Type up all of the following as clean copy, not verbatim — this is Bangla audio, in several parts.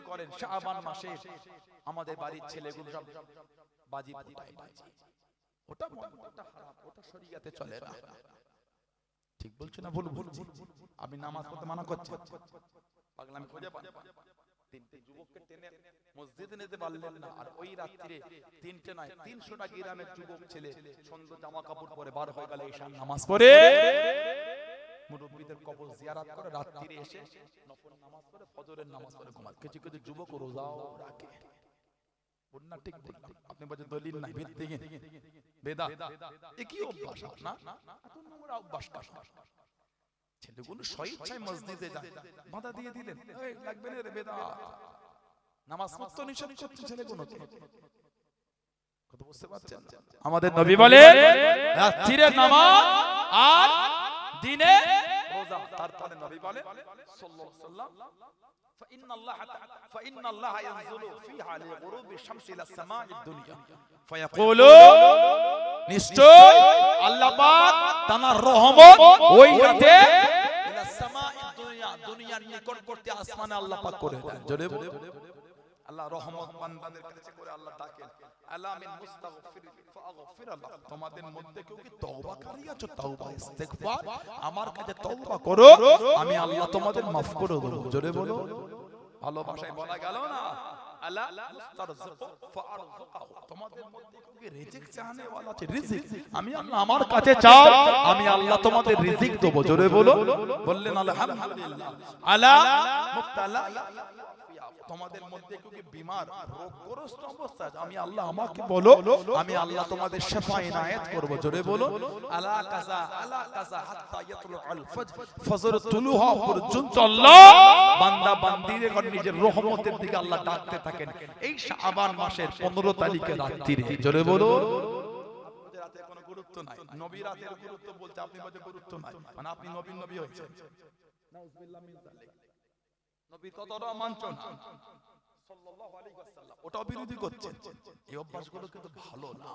করেন শাবান মাসে আমাদের বাড়ির ছেলেগুলো সব বাজি ফুটায় বাজি, ওটা মনটা হারাম, ওটা শরীয়তে চলে না। ঠিক বলছো না ভুল বলছি? আপনি নামাজ পড়তে মানা করছেন, পাগলামি খুঁজে পান। তিনটে যুবককে টেনে মসজিদে নিতে পারলেন না, আর ওই রাত্রিরে তিনটে নয় 300টা গ্রামের যুবক ছেলে সুন্দর জামা কাপড় পরে বার হয়ে গেল ঈশার নামাজ পড়ে, মুরব্বিদের কবর জিয়ারত করে রাত্রিরে এসে নফল নামাজ পড়ে ফজরের নামাজ পড়ে ঘুমায়। কিছু কিছু যুবক রোজাও রাখে। বন্যা ঠিক বললাম? আপনি বলছেন দলিল নাই, ভিত্তিহীন বেদা, এ কি অভ্যাস না? এত নোংরা অভ্যাস কার? ছেলেগুলো স্বইচ্ছায় মসজিদে যায়, বাধা দিয়ে দিলেন, এই লাগবে না রে বেদা, নামাজ পড়তে নিষেধ করছে ছেলেগুলোকে। কথা বুঝতে পারছেন? আমাদের নবী বলেন রাত্রিরে নামাজ আর দিনে রোজা। তারপরে নবী বলেন সাল্লাল্লাহু আলাইহি ওয়াসাল্লাম فإن الله ينزل فيها لغروب الشمس إلى السماء الدنيا فيقول নিশ্চয় আল্লাহ পাক তার রহমত ওই রাতে ইলা সামাই দুনিয়া, দুনিয়ার নিকটবর্তী আসমানে আল্লাহ পাক করে দেন। জোরে বলে আল্লাহ রহমত বান্দাদের কাছে করে আল্লাহ ডাকেন, আলা মিন মুস্তাগফির ফাগফির আল্লাহ, তোমাদের মধ্যে কেউ কি তওবাকারী আছো? তওবা ইস্তিগফার আমার কাছে তওবা করো, আমি আল্লাহ তোমাদের maaf করে দেব। জোরে বলো, ভালোবাসায় বলা গেল না, আলা মুস্তারজিকু ফারযুকহু, তোমাদের মধ্যে কেউ কি রিজিক চাহনে ওয়ালা আছে? রিজিক আমি আল্লাহ আমার কাছে চাও, আমি আল্লাহ তোমাদের রিজিক দেব। জোরে বলো, বললেন আলহামদুলিল্লাহ। আলা মুবতালা, তোমাদের মধ্যে কেউ কি বিমার রোগগ্রস্ত অবস্থা, আমি আল্লাহ আমাকে বলো, আমি আল্লাহ তোমাদের শিফা ইনায়াত করব। জোরে বলো, আলা কাযা হাত্তা ইয়াতলুল ফজর, ফজর তুলু হওয়া পর্যন্ত আল্লাহ বান্দা বান্দীদের নিজের রহমতের দিকে আল্লাহ ডাকতে থাকেন। এই শাবান মাসের 15 তারিখে রাত্রিরে। জোরে বলো, আপনাদের রাতে কোনো গুরুত্ব নাই, নবী রাতের গুরুত্ব বলতে আপনি বলতে গুরুত্ব নাই, মানে আপনি নবী হয়েছেন। নাউযুবিল্লাহ মিন যালিক, নবী কতটা মানছেন সাল্লাল্লাহু আলাইহি ওয়াসাল্লাম, ওটাও বিরোধী করছেন। এই অভ্যাসগুলো কিন্তু ভালো না।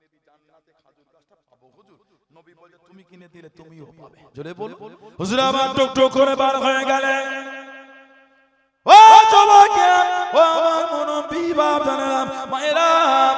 নবী জান্নাতে খাজুর গাছটা পাবো হুজুর, নবী বলে তুমি কিনে দিলে তুমিও পাবে। জোরে বল, হুজুর আবার টুকটুক করে বার হয়ে গেলেন। ও যুবকে, ও আমার মুরব্বি বাপ জানেন, মায়েরা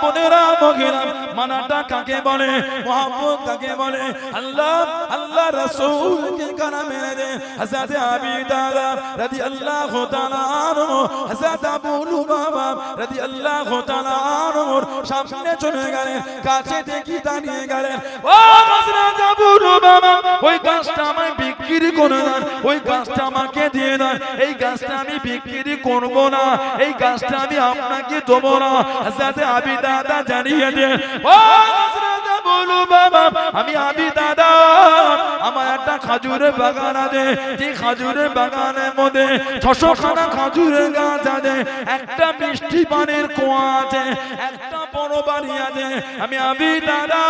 বোনেরা মহিলা, মানাটা কাকে বলে, মোহাম্মদ কাকে বলে, আল্লাহ আল্লাহ রাসূলকে কানা মেরে দে। হযরত আবি দাদা রাদিয়াল্লাহু তাআলা আনহু, হযরত আবু লুবাবা রাদিয়াল্লাহু তাআলা আনহু সামনে চলে গেলেন, কাছে দেখি দাঁড়িয়ে গেলেন। ও হযরত আবু লুবাবা, ওই গাছটা আমায় বিক্রি করে দেন, ওই গাছটা আমাকে দিয়ে দেন, এই গাছটা আমি বিক্রি করব না, এই গাছটা আমি আপনাকে দেব না। হযরত আবি দাদা জানিয়ে দেন, ও হযরত আবু লুবাবা, আমি আবি দাদা, আমার একটা খাজুরের বাগান আছে, যে খাজুরের বাগানের মধ্যে 600 খানা খাজুরের গাছ আছে, একটা মিষ্টি পানির কুয়া আছে, একটা বড় বাড়ি আছে, আমি আবি দাদা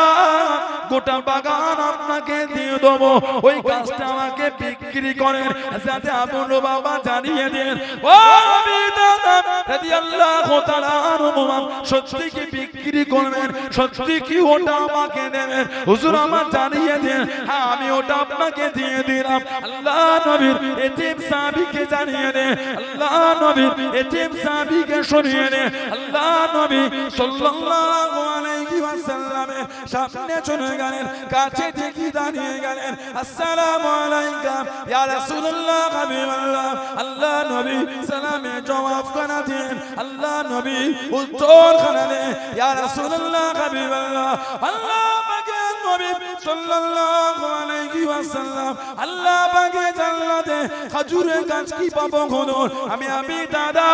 গোটা বাগান আপনাকে দিয়ে দেবো, ওই গাছটা আমাকে বিক্রি করেন। যাতে আবু লুবাবা জানিয়ে দেন, ও আবি দাদা রাদিয়াল্লাহু তাআলা আনহু, সত্যি কি বিক্রি করবেন? সত্যি কি ওটা আমাকে দেবেন? হুজুর আমার জানিয়ে দেন। হ্যাঁ, আমি ওটা আপনাকে দিয়ে দিলাম। আল্লাহ নবীর এতিম সাহাবীকে জানিয়ে দেন, আল্লাহ নবীর এতিম সাহাবীকে শুনিয়ে দেন। আল্লাহ নবী সাল্লাল্লাহু আলাইহি ওয়াসাল্লামের সামনে চলে গেলেন, কাছে দেখি দাঁড়িয়ে গেলেন। আসসালামু আলাইকা ইয়া রাসূলুল্লাহ, হাবিবাল্লাহ। আল্লাহ নবী সালামে জবাব খানা দেন, আল্লাহ নবী উত্তর খানা দেন, ইয়া রাসূলুল্লাহ, হাবিবাল্লাহ। আল্লাহ পাকের নবী সাল্লাল্লাহু আলাইহি ওয়াসাল্লাম, আল্লাহ পাকের জান্নাতে খেজুরের গাছ কি পাবো হুজুর? আমি আবি দাদা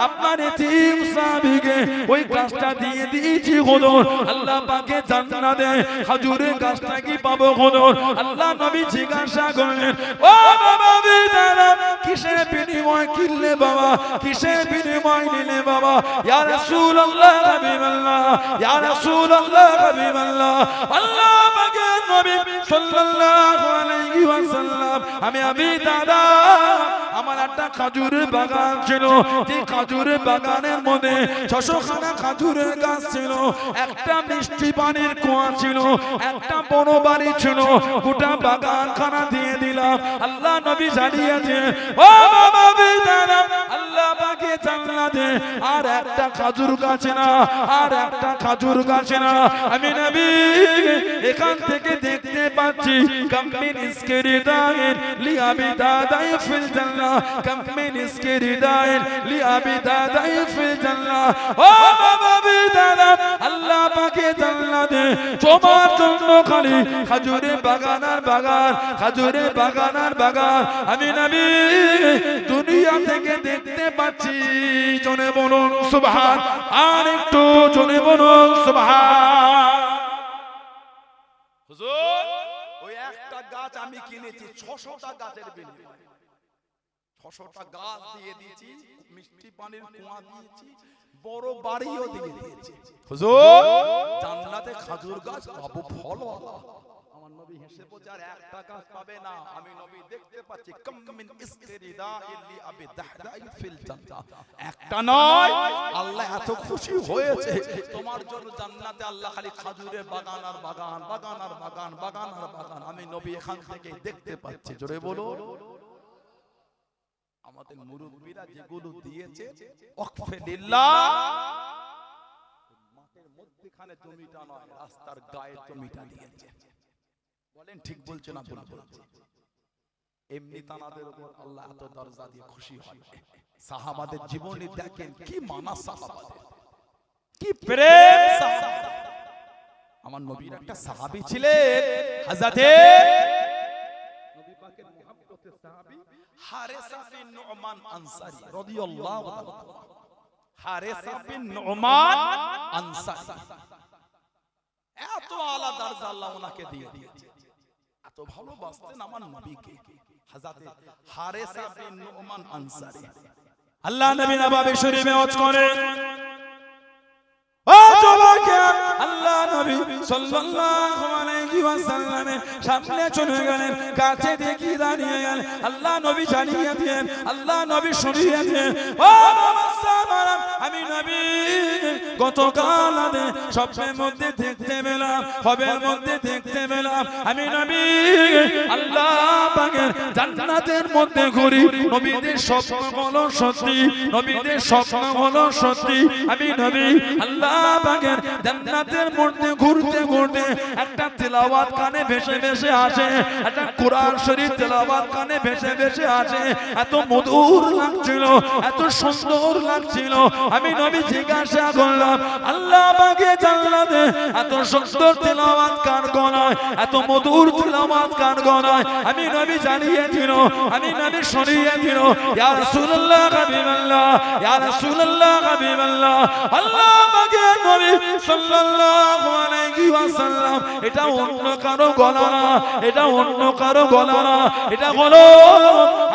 আপনার এতিম সাহাবীকে ওই গাছটা দিয়ে দিয়েছি হুজুর। আল্লাহ পাকের জান্নাতে খেজুরের গাছটা কি পাবো হুজুর? আল্লাহ নবী জিজ্ঞাসা করলেন, ও বাবা আবি দাদা, কিসের বিনিময় কিনলে বাবা? কিসের বিনিময় নিলে বাবা? ইয়া রাসূলুল্লাহ, হাবিবাল্লাহ, ইয়া রাসূলুল্লাহ, হাবিবাল্লাহ। আল্লাহ পাকের নবী সাল্লাল্লাহু আলাইহি ওয়াসাল্লাম, আমি আবি দাদা, আমার একটা খাজুরের বাগান ছিল, যে খাজুরের বাগানের মধ্যে 600 খানা খাজুরের গাছ ছিল, একটা মিষ্টি পানির কুয়া ছিল, একটা বড় বাড়ি ছিল, গোটা বাগান খানা দিয়ে দিলাম। আল্লাহ নবী জানিয়েছে, ও বাবা আবি দাদা, আল্লাহ জান্নাতে আর একটা খেজুর গাছ না, আর একটা খেজুর গাছ না। আমি নবী এখান থেকে দেখতে পাচ্ছি কামিন ইসকিরিদাইন লিআবি দাদাই ফিল জান্নাহ, কামিন ইসকিরিদাইন লিআবি দাদাই ফিল জান্নাহ। ও নবী দাদা, আল্লাহ পাকে জান্নাতে তোমার জন্য খালি খেজুরের বাগান আর বাগান, খেজুরের বাগান আর বাগান আমি নবী দুনিয়া থেকে দেখতে পাচ্ছি। জোরে বলুন সুবহান, আর একটু জোরে বলুন সুবহান। হুজুর ওই একটা গাছ আমি কিনেছি 600টা গাছের বিনিময়ে, 600টা গাছ দিয়ে দিয়েছি, মিষ্টি পানির কুয়া দিয়েছি, বড় বাড়িও দিয়ে দিয়েছি। হুজুর জান্নাতে খেজুর গাছ পাবো ফলওয়ালা। আমার নবী হেসে বলছে আর একটা গাছ পাবে না। আমি নবী দেখতে পাচ্ছি কামিন ইসকিরিদাইন লিআবি দাহদাই ফিল জান্নাহ, একটা নয়, আল্লাহ এত খুশি হয়েছে তোমার জন্য জান্নাতে আল্লাহ খালি খেজুরের বাগান আর বাগান, বাগান আর বাগান, বাগান আর বাগান আমি নবী এখান থেকে দেখতে পাচ্ছি। জোরে বলো। আমাদের মুরব্বিরা যেগুলো দিয়েছে ওয়াকফে লিল্লাহ, মাঠের মধ্যখানে জমিটা নয়, রাস্তার গায়ে জমিটা দিয়েছে। বলেন ঠিক বলছে না ভুল বলছে? এমনি তানাদের উপর আল্লাহ এত দরজা দিয়ে খুশি হয়। সাহাবাদের জীবনী দেখেন কি মানা, সাহাবাদের কি প্রেম। আমার নবীর একটা সাহাবী ছিলেন হযরতে নবী পাকের মুহাব্বতের সাহাবী হারেসা বিন নুমান আনসারী রাদিয়াল্লাহু তাআলা। হারেসা বিন নুমান আনসারী এত আলা দরজা আল্লাহ ওনাকে দিয়ে দিয়েছে, এত ভালোবাসতেন আমার নবীকে হযরতে হারেসা বিন নুমান আনসারী। আল্লাহ নবী নববী শরীফে ওয়াজ করেন, ও যুবকেরা, আল্লাহ নবী সাল্লাল্লাহু আলাইহি ওয়াসাল্লামের সামনে চলে গেলেন, কাছে দেখি দাঁড়িয়ে গেলেন। আল্লাহ নবী জানিয়ে দিলেন, আল্লাহ নবী শুনিয়ে দিলেন, ও মুসলমান, আমি নবী গতকাল রাতে স্বপ্নের মধ্যে দেখতে পেলাম, খবের মধ্যে দেখতে পেলাম, আমি নবী আল্লাহ পাকের জান্নাতের মধ্যে ঘুরি। নবীদের স্বপ্ন হলো সত্যি, নবীদের স্বপ্ন হলো সত্যি। আমি নবী আল্লাহ পাকের জান্নাতের মধ্যে ঘুরতে ঘুরতে একটা তেলাওয়াত কানে ভেসে ভেসে আসে, একটা কোরআন শরীফ তেলাওয়াত কানে ভেসে ভেসে আসে। এত মধুর লাগছিল, এত সুন্দর লাগছিল। আমি নবী জিজ্ঞাসা করলাম, আল্লাহ পাকে জান্নাতে এত সুন্দর তেলাওয়াত কার গলায়, এত মধুর তেলাওয়াত কার গলায়? আমি নবী জানিয়ে দিল, আমি নবী শুনিয়ে দিল, ইয়া রাসূলুল্লাহ হাবিবাল্লাহ, ইয়া রাসূলুল্লাহ হাবিবাল্লাহ। আল্লাহ পাকে নবী সাল্লাল্লাহু আলাইহি ওয়াসাল্লাম, এটা অন্য কারো গলা না, এটা অন্য কারো গলা না, এটা হলো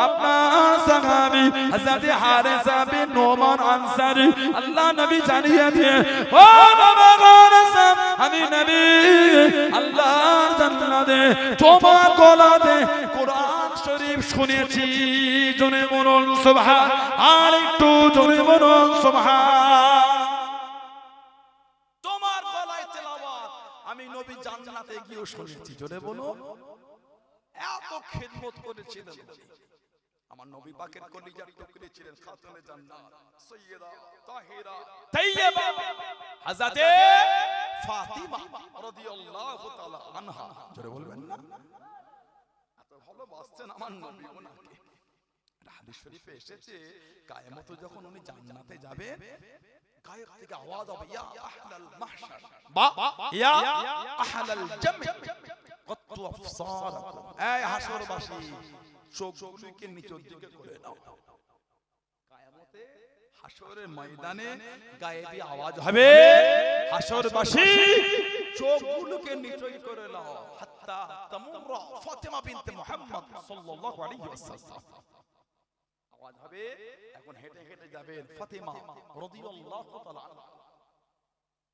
আপনার সাহাবী হযরত হারেসা বিন নুমান আনসারী। আল্লাহ নবী জানিয়ে দিয়ে, ও বাবা হারেসা, আমি নবী আল্লাহর জান্নাতে তোমার গলাতে কোরআন শরীফ শুনেছি। জোরে বলুন সুবহান, আর একটু জোরে বলুন সুবহান। তোমার গলায় তেলাওয়াত আমি নবী জান্নাতে গিয়ে শুনেছি। জোরে বলুন। এত খিদমত করেছিলেন আমার নবী পাকের কলিজার টুকরি ছিলেন খাতুনে জান্নাত সাইয়্যিদা তাহিরা তাইয়্যিবা হযরতে ফাতিমা রাদিয়াল্লাহু তাআলা আনহা। জোরে বলবেন না? এত ভালোবাসতেন আমার নবী ওনাকে। হাদিস শরীফে এসেছে কিয়ামতে যখন উনি জান্নাতে যাবে, গায়েব থেকে আওয়াজ হবে, ইয়া আহলাল মাহশার বা ইয়া আহলাল জাম কত আফসারাকুম, এই হাসরবাসী চোখগুলোকে নিচের দিকে করে দাও। কিয়ামতে হাসরের ময়দানে গায়েবী আওয়াজ হবে, হাসরবাসী চোখগুলোকে নিচে করে দাও, হাত্তা তামুরা ফাতিমা বিনতে মুহাম্মদ সাল্লাল্লাহু আলাইহি ওয়াসাল্লাম। আওয়াজ হবে, এখন হেঁটে হেঁটে যাবেন ফাতিমা রাদিয়াল্লাহু তাআলা আনহা,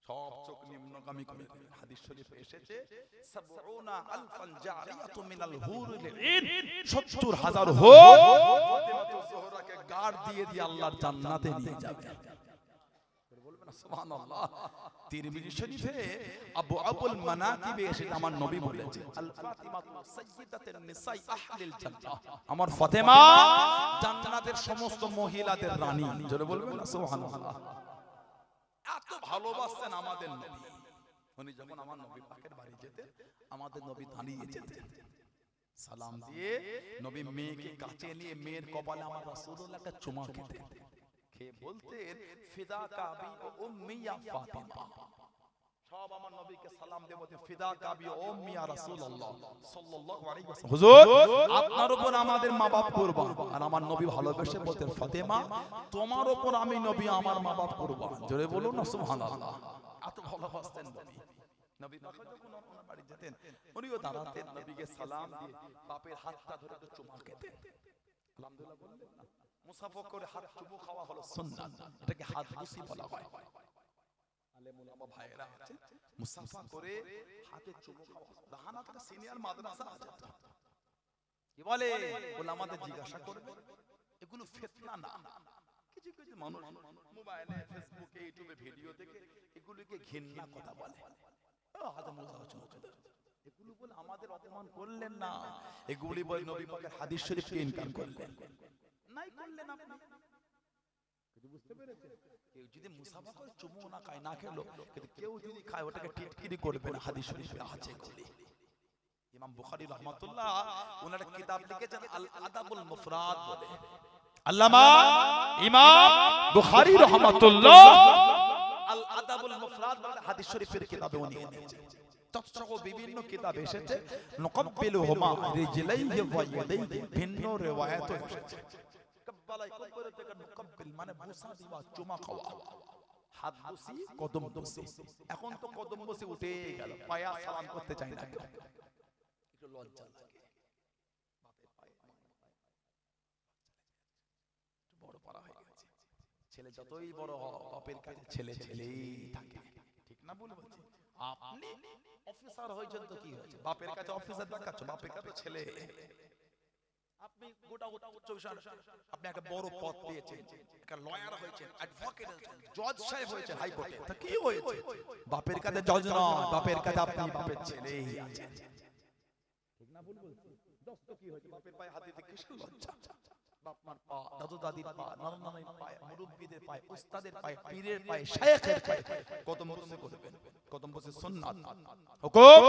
সব চোখ নিম্নগামী করে দেবেন। হাদিস শরীফে এসেছে ৭০,০০০ জারিয়াতু মিনাল হুরুল ঈন, ৭০,০০০ হুর ফাতিমাতুজ জোহরাকে গার্ড দিয়ে দিয়ে আল্লাহর জান্নাতে নিয়ে যাবে। বলবেন সুবহানাল্লাহ। তিরমিজি শরীফে আবু আবুল মানাকিবে সেটা আমার নবী বলেছে, আল ফাতিমাতু সাইয়্যিদাতুন নিসাই আহলিল জান্নাহ, আমার ফাতেমা জান্নাতের সমস্ত মহিলাদের রানী। জোরে বলবেন না সুবহানাল্লাহ। এত ভালোবাসতেন আমাদের নবী। উনি যখন আমার নবী পাকের বাড়ি যেতেন, আমাদের নবী দাঁড়িয়ে যেতেন, সালাম দিয়ে নবী মেয়েকে কাছে নিয়ে মেয়ের কপালে আমার রাসূলুল্লাহ একটা চুমা খেতেন, খেয়ে বলতেন ফিদাকা বি উম্মি ইয়া ফাতিমা। সব আমার নবীকে সালাম দিয়ে বলতেন ফিদাকা বি উম্মি ইয়া রাসূলুল্লাহ সাল্লাল্লাহু আলাইহি ওয়াসাল্লাম, হুজুর আপনার উপর আমাদের মা বাপ কুরবান। আর আমার নবী ভালোবেসে বলতেন ফাতেমা তোমার উপর আমি নবী আমার মা বাপ কুরবান। জোরে বলুন না সুবহানাল্লাহ। এত ভালোবাসতেন নবী। নবী যখন ওনার বাড়ি যেতেন, উনিও দাঁড়াতেন, নবীকে সালাম দিয়ে বাপের হাতটা ধরে তো চুমা খেতেন। আলহামদুলিল্লাহ বললেন না, মুসাফা করে হাত চুমু খাওয়া হলো সুন্নাত, এটাকে হাত বুসি বলা হয়। আলেম ওলামা ভাইরা আছে, মুসাফা করে হাতে চুমু খাওয়া। দাহানাতে সিনিয়র মাদ্রাসা আছে, কি বলে ওলামাদের জিজ্ঞাসা করবে, এগুলো ফিতনা না। কিছু কিছু মানুষ মোবাইলে ফেসবুকে ইউটিউবে ভিডিও দেখে এগুলোকে ঘৃণা কথা বলে, এগুলো বলে আমাদের অপমান করলেন না, এগুলি বলে নবী পাকের হাদিস শরীফকে ইনকার করলেন নাই, করলেন আপনি। বুঝতে পেরেছেন? কেউ যদি মুসাফা করে চুমু না খায়, না খেলো, কিন্তু কেউ যদি খায় ওটাকে টিটকিরি করবে না, হাদিস শরীফে আছে এগুলি। ইমাম বুখারী রাহমাতুল্লাহ ওনার কিতাব লিখেছেন আল আদাবুল মুফরাদ বলে। আল্লামা ইমাম বুখারী রাহমাতুল্লাহ আল আদাবুল মুফরাদ বলে হাদিস শরীফের কিতাবে উনি এনেছেন। তৎসহ বিভিন্ন কিতাব এসেছে নকাব্বিলুহুমা রিজলাইহি ওয়া ইয়াদাইহি, ভিন্ন riwayat এসেছে। কাব্বালাই কবর থেকে নকাব্বিল মানে বুসা দেওয়া, চুমা খাওয়া, হাত বুসি, কদম বুসি। এখন তো কদম বুসি উঠে গেল, পায়া সালাম করতে চাই না, একটু লজ্জা লাগে। বাপের পায়ে বড় পারা হয়ে গেছে, ছেলে যতই বড় হয় বাপের কাছে ছেলে ছেলেই থাকে, ঠিক না? বলে বলছি আপনি অফিসার হয়েছেন তো কি হয়েছে, বাপের কাছে অফিসার দেখাচ্ছ, বাপের কাছে ছেলে। আপনি গোটা আপনি একটা বড় পদ পেয়েছেন, একটা লয়ার হয়েছেন, অ্যাডভোকেট হয়েছেন, জজ সাহেব হয়েছেন হাইকোর্টে, তা কি হয়েছে? বাপের কাছে জজ নয়, বাপের কাছে আপনি বাপের ছেলেই আছেন, ঠিক না? বল বলছি দোস্ত কি হয়েছে? বাপের পায়ে হাত দিতে কিসের লজ্জা? বাপ মার পা, দাদু দাদির পা, নানা নানির পায়ে, মুরব্বিদের পায়ে, উস্তাদের পায়ে, পীরের পায়ে, শায়েখের পায়ে কদম বসে করবেন। কদম বসে সুন্নাত, হুকুম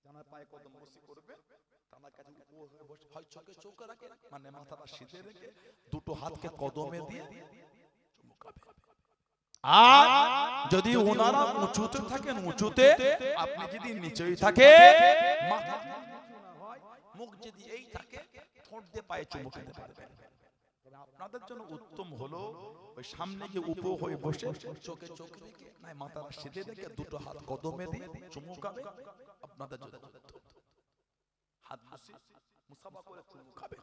জানার পায়ে কদম বসে করবে। তার কাছে উপর হয়ে বসে হয় চোখে চোখ রাখে, মানে মাথাটা সিধে রেখে দুটো হাতকে কদমে দিয়ে চুমুকাবে। আর যদি ওনারা উঁচুতে থাকেন উঁচুতে, আপনি যদি নিচেই থাকে, মাথা মুখ যদি এই থাকে, ঠোঁট দিয়ে পায়ে চুমু খেতে পারবেন। আপনাদের জন্য উত্তম হলো ওই সামনে গিয়ে উপ হয়ে বসে চোখে চোখ রেখে, না মাথাটা সিধে রেখে দুটো হাত কদমে দিয়ে চুমুকাবে। আপনাদের জন্য হাত বসে মুসাফা করে চুমু খাবে,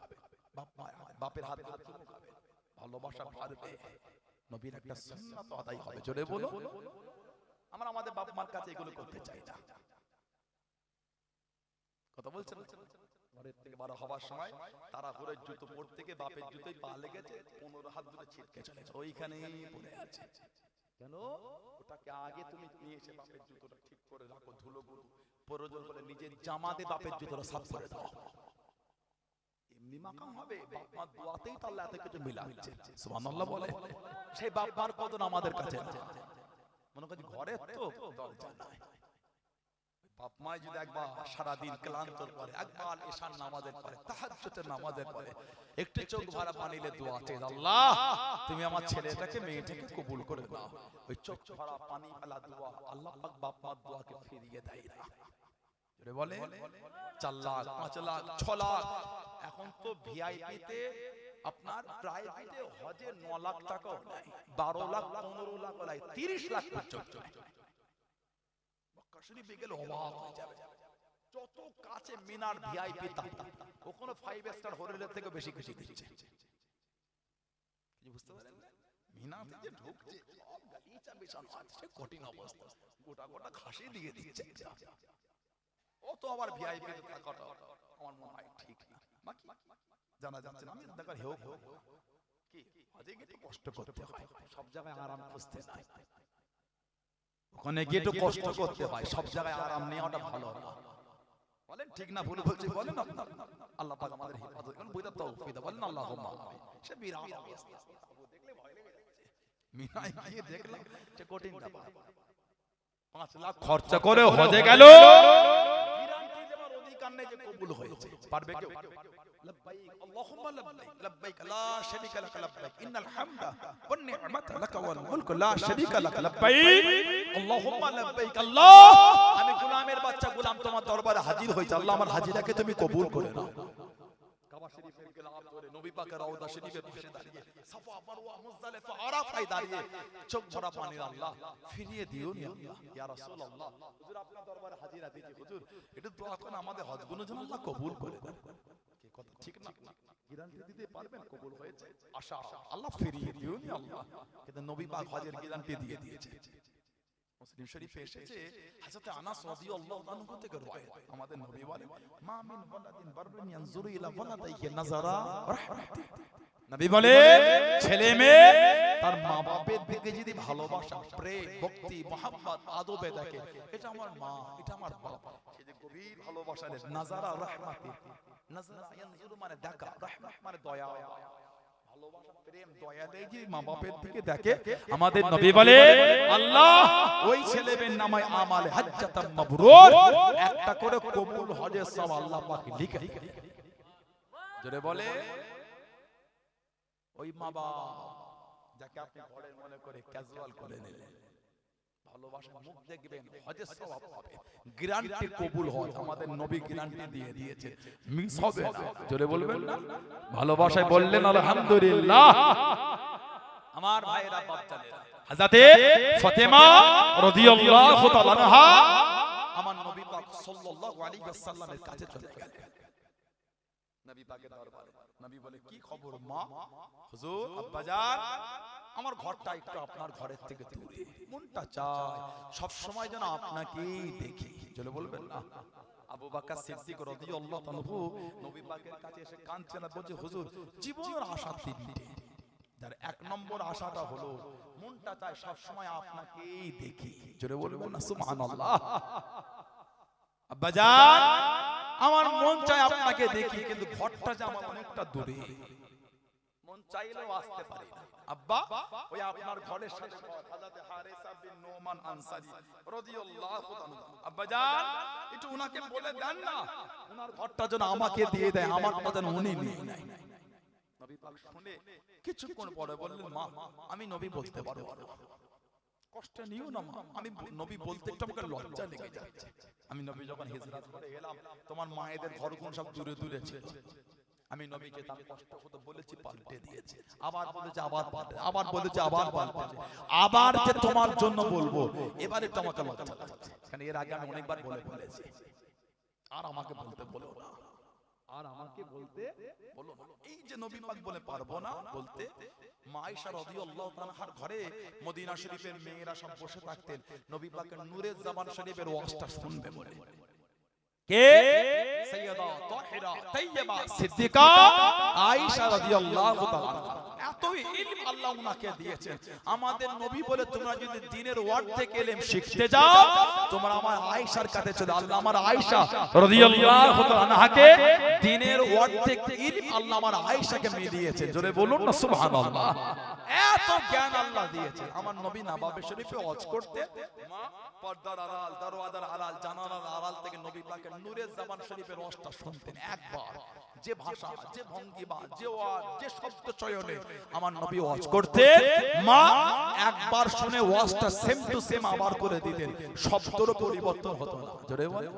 বাপের হাত ধরে চুমু খাবে, ভালোবাসা বাড়বে, নবীর একটা সুন্নাত আদায় হবে। জোরে বলো। আমরা আমাদের বাপ মার কাছে এগুলো করতে চাই না। কথা বলছেন? ঘরের থেকে বার হওয়ার সময় তারা ঘুরে জুতো পড়তে গিয়ে বাপের জুতোই পা লেগেছে, 15 হাত ধরে ছিটকে চলেছে, ওইখানেই পড়ে আছে। কেন? ওটাকে আগে তুমি নিয়ে এসে বাপের জুতোটা ঠিক করে রাখো, ধুলো গুলো প্রয়োজন হলে নিজের জামাতে বাপের জুতোটা সাফ করে দাও। এমনি মাকাম হবে, বাপ মার দোয়াতেই তো আল্লাহ এত কিছু মিলাচ্ছে। সুবহানাল্লাহ বলে। সেই বাপ মার কদর আমাদের কাছে আছে। মনে করি ঘরে তো দরজা নাই, বাপ মা যদি একবার সারা দিন ক্লান্তর পরে একবার ঈশার নামাজের পরে, তাহাজ্জুদের নামাজের পরে একটু চোখ ভরা পানিলে দোয়া চেয়ে, আল্লাহ তুমি আমার ছেলেটাকে মেয়েটাকে কবুল করে নাও। ওই চোখ ভরা পানি ফেলা দোয়া আল্লাহ পাক বাপ মার দোয়াকে ফিরিয়ে দেয় না। জোরে বলে 4 লাখ 5 লাখ 6 লাখ। এখন তো ভিআইপি তে আপনার প্রাইভেটে হজে 9 লাখ টাকাও নেয়, 12 লাখ 15 লাখ নাই, 30 লাখ পর্যন্ত। মক্কা শরীফে গেলে অবাক হয়ে যাবে, যত কাছে মিনার ভিআইপি তা ওখানে 5 স্টার হোটেলের থেকে বেশি কিছু দিচ্ছে। কি বুঝতে পারলেন? মিনাতে যে ঢুকছে সব গালিচা বিছানো আছে, কঠিন অবস্থা, গোটা গোটা ঘাসই দিয়ে দিচ্ছে। ও তো আবার ভিআইপি তে থাকাটা আমার মনে হয় ঠিক না। বাকি জানা যাচ্ছে না, আমি দেখার হেও কি হজে গিয়ে একটু কষ্ট করতে হয়, সব জায়গায় আরাম খুঁজতে নাই। ওখানে গিয়ে একটু কষ্ট করতে হয়, সব জায়গায় আরাম নেওয়াটা ভালো না। বলেন ঠিক না ভুল বলছি বলেন আপনার? আল্লাহ পাক আমাদের হেফাজত করুন, বুঝতে তৌফিক দাও, বলেন আল্লাহুম্মা আমিন। সে বিরাট অবস্থা, দেখলে ভয় লেগে যাচ্ছে। মিনায় গিয়ে দেখলাম যে কঠিন ব্যাপার, 5 লাখ খরচা করে হজে গেল, গ্যারান্টি দেওয়ার অধিকার নেই যে কবুল হয়েছে। পারবে কেউ? লব্বাইক আল্লাহুম্মা লব্বাইক, লব্বাইক লা শারীকা লাক লব্বাইক, ইন্নাল হামদা ওয়ান নি'মাতা লাক ওয়াল মুলকু লা শারীকা লাক লব্বাইক আল্লাহুম্মা লব্বাইক। আল্লাহ, আমি গোলামের বাচ্চা গোলাম তোমার দরবারে হাজির হইছি, আল্লাহ আমার হাজিরাকে তুমি কবুল করে নাও। কাবা শরীফের গিলাফ ধরে নবী পাকের রওজা শরীফের পাশে দাঁড়িয়ে, সাফা মারওয়া মুজদালিফা আরাফায় দাঁড়িয়ে চোখ ভরা পানি, আল্লাহ ফিরিয়ে দিও নি আল্লাহ, ইয়া রাসূলুল্লাহ হুজুর আপনার দরবারে হাজির আছি হুজুর, একটু দোয়া করেন আমাদের হজগুলো যেন আল্লাহ কবুল করে দেন। কি কথা ঠিক না? গ্যারান্টি দিতে পারবেন কবুল হয়েছে? আশা আল্লাহ ফিরিয়ে দিও নি আল্লাহ, কিন্তু নবী পাক হজের গ্যারান্টি দিয়ে দিয়েছে। মুসলিম শরীফে এসেছে হযরত আনাস রাদিয়াল্লাহু আনহু থেকে রওয়ায়াত, আমাদের নবী বলেন মা মিন ওয়ালাদিন বাররুন ইয়ানজুরু ইলা ওয়ালাদাইহি নাযারা রাহমাতি। নবী বলে ছেলে মেয়ে তার মা বাপের দিকে যদি ভালোবাসা, প্রেম, ভক্তি, মহব্বত, আদবে দেখে, এটা আমার মা, এটা আমার বাপ, সেই যে গভীর ভালোবাসা নাযারা রাহমাতি। নাযারা ইয়ানজুরু মানে দেখা, রাহমাত মানে দয়া, ভালোবাসা, প্রেম, দয়া দেয় যে মা বাপের দিকে দেখে। আমাদের নবী বলে আল্লাহ ওই ছেলের নামে আমালে হাজ্জাতাম মাবরুর, একটা করে কবুল হজের সওয়াব আল্লাহ পাক লিখে দেন। জোরে বলে ওই মা বাপ যাকে আপনি ঘরের মনে করে ক্যাজুয়াল করে নিলেন, ভালোবাসা মুখ দেখবেন, হজের সওয়াব পাবে, গ্যারান্টি কবুল হয়। আমাদের নবী গ্যারান্টি দিয়ে দিয়েছে, মিস হবে না। জোরে বলবেন না? ভালোবাসায় বললেন আলহামদুলিল্লাহ। আমার ভাইরা বাচ্চাদের হযরতে ফাতেমা রাদিয়াল্লাহু তাআলা আনহা আমার নবী পাক সাল্লাল্লাহু আলাইহি ওয়াসাল্লামের কাছে চলে গেলেন, নবী পাকের দরবারে। নবী বলে কি খবর মা? হুজুর আব্বাজান আমার ঘরটা একটু আপনার ঘরের থেকে দূরে, মনটা চায় সব সময় যেন আপনাকেই দেখি। চলে বলবেন না? আবু বকর সিদ্দিক রাদিয়াল্লাহু আনহু নবী পাকের কাছে এসে কাঁদছেন, বলছে হুজুর জীবনের আশা তিনটে, যার এক নম্বর আশাটা হলো মনটা চায় সব সময় আপনাকেই দেখি। জোরে বলবেন না সুবহানাল্লাহ? আব্বাজান আমার মন চায় আপনাকে দেখি, কিন্তু ঘরটা যে আমার অনেকটা দূরে, মন চাইলেও আসতে পারি না। আব্বা ওই আপনার ঘরের সাথে হযরত হারিসা বিন নোমান আনসারী রাদিয়াল্লাহু আনহু, আব্বাজান একটু উনাকে বলে দেন না উনার ঘরটা যেন আমাকে দিয়ে দেয়, আমারটা যেন উনি নিয়ে নেয়। নবী পাক শুনে কিছুক্ষণ পরে বললেন মা আমি নবী বলতে পারবো না, কষ্ট নিও না মা, আমি নবী বলতে একটু আমাকে লজ্জা লেগে যাচ্ছে। আমি নবী যখন হিজরত করে এলাম তোমার মায়েদের ঘরগুলো সব দূরে দূরে ছিল, আমি নবীকে তার কষ্ট কথা বলেছি, পাল্টে দিয়েছে, আবার বলেছে আবার পাল্টে, আবার বলেছে আবার পাল্টে, আবার যে তোমার জন্য বলবো এবারে তোমাকে লজ্জা লাগছে, কারণ এর আগে আমি অনেকবার বলে ফেলেছি। আর আমাকে বলতে বলো না, আর আমাকে বলতে বলো না। এই যে নবী পাক বলে পারবো না বলতে, মা আয়েশা রাদিয়াল্লাহু তাআলার ঘরে মদিনা শরীফের মেয়েরা সব বসে থাকতেন, নবী পাকের নূরে জামান শরীফের ওয়াজটা শুনবে বলে। কে? সাইয়্যিদা তাহিরা তাইয়্যিবা সিদ্দিকা আয়েশা রাদিয়াল্লাহু তাআলা। এত ইলম আল্লাহ উনাকে দিয়েছেন। আমাদের নবী বলে তোমরা যদি দ্বীনের ওয়ার্ড থেকে ইলম শিখতে যাও তোমরা আমার আয়েশার কাছে চলে, আল্লাহ আমার আয়েশা রাদিয়াল্লাহু তাআলা আনহাকে দ্বীনের ওয়ার্ড থেকে ইলম আল্লাহ আমার আয়েশাকে মিলিয়েছেন। জোরে বলুন না সুবহানাল্লাহ। এত জ্ঞান আল্লাহ দিয়েছে। আমার নবী নবাবে শরীফে ওয়াজ করতে, মা পর্দার আড়াল, দরওয়াজার আড়াল, জানালার আড়াল থেকে নবী পাকের নূরে জামান শরীফের ওয়াজটা শুনতেন। একবার যে ভাষা, যে ভঙ্গিমা, যে ওয়াজ, যে শব্দ চয়নে আমার নবী ওয়াজ করতেন, মা একবার শুনে ওয়াজটা সেম টু সেম আবার করে দিতেন, শব্দের পরিবর্তন হতো না। জোরে বলেন,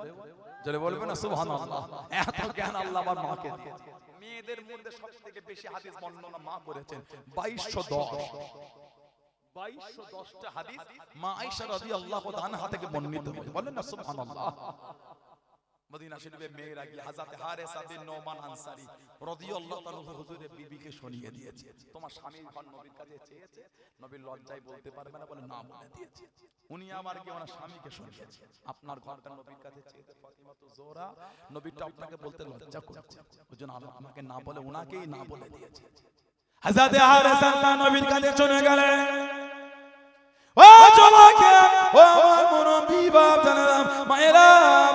জোরে বলবেন না সুবহানাল্লাহ। এত জ্ঞান আল্লাহ আমার মাকে দিয়েছেন। মেয়েদের মধ্যে সবথেকে বেশি হাদিস বর্ণনা মা করেছেন 2210টা হাদিস মা আয়েশা রাদিয়াল্লাহু আনহা থেকে বর্ণিত হয়েছে। বলেন না সুবহানাল্লাহ। মদিনা শরীফে মেয়েরা গিয়ে হযরত হারিসা বিন নোমান আনসারী রাদিয়াল্লাহু তাআলা হুজুরের বিবিকে শুনিয়ে দিয়েছে, তোমার স্বামীর ঘর নবীর কাছে চেয়েছে, নবী লজ্জায় বলতে পারবে না বলে না বলে দিয়েছে। উনি আবার কি ওনার স্বামীকে শুনিয়েছে, আপনার ঘরটা নবীর কাছে চেয়েছে ফাতিমা তো জোহরা, নবীটা আপনাকে বলতে লজ্জা করছে, ওইজন্য আপনাকে না বলে উনাকেই না বলে দিয়েছে। হযরত হারেস আল্লাহ নবীর কাছে চলে গেলেন। ও জওয়াকে, ও আমার মুরব্বি বাপ জানেরা, মায়েরা,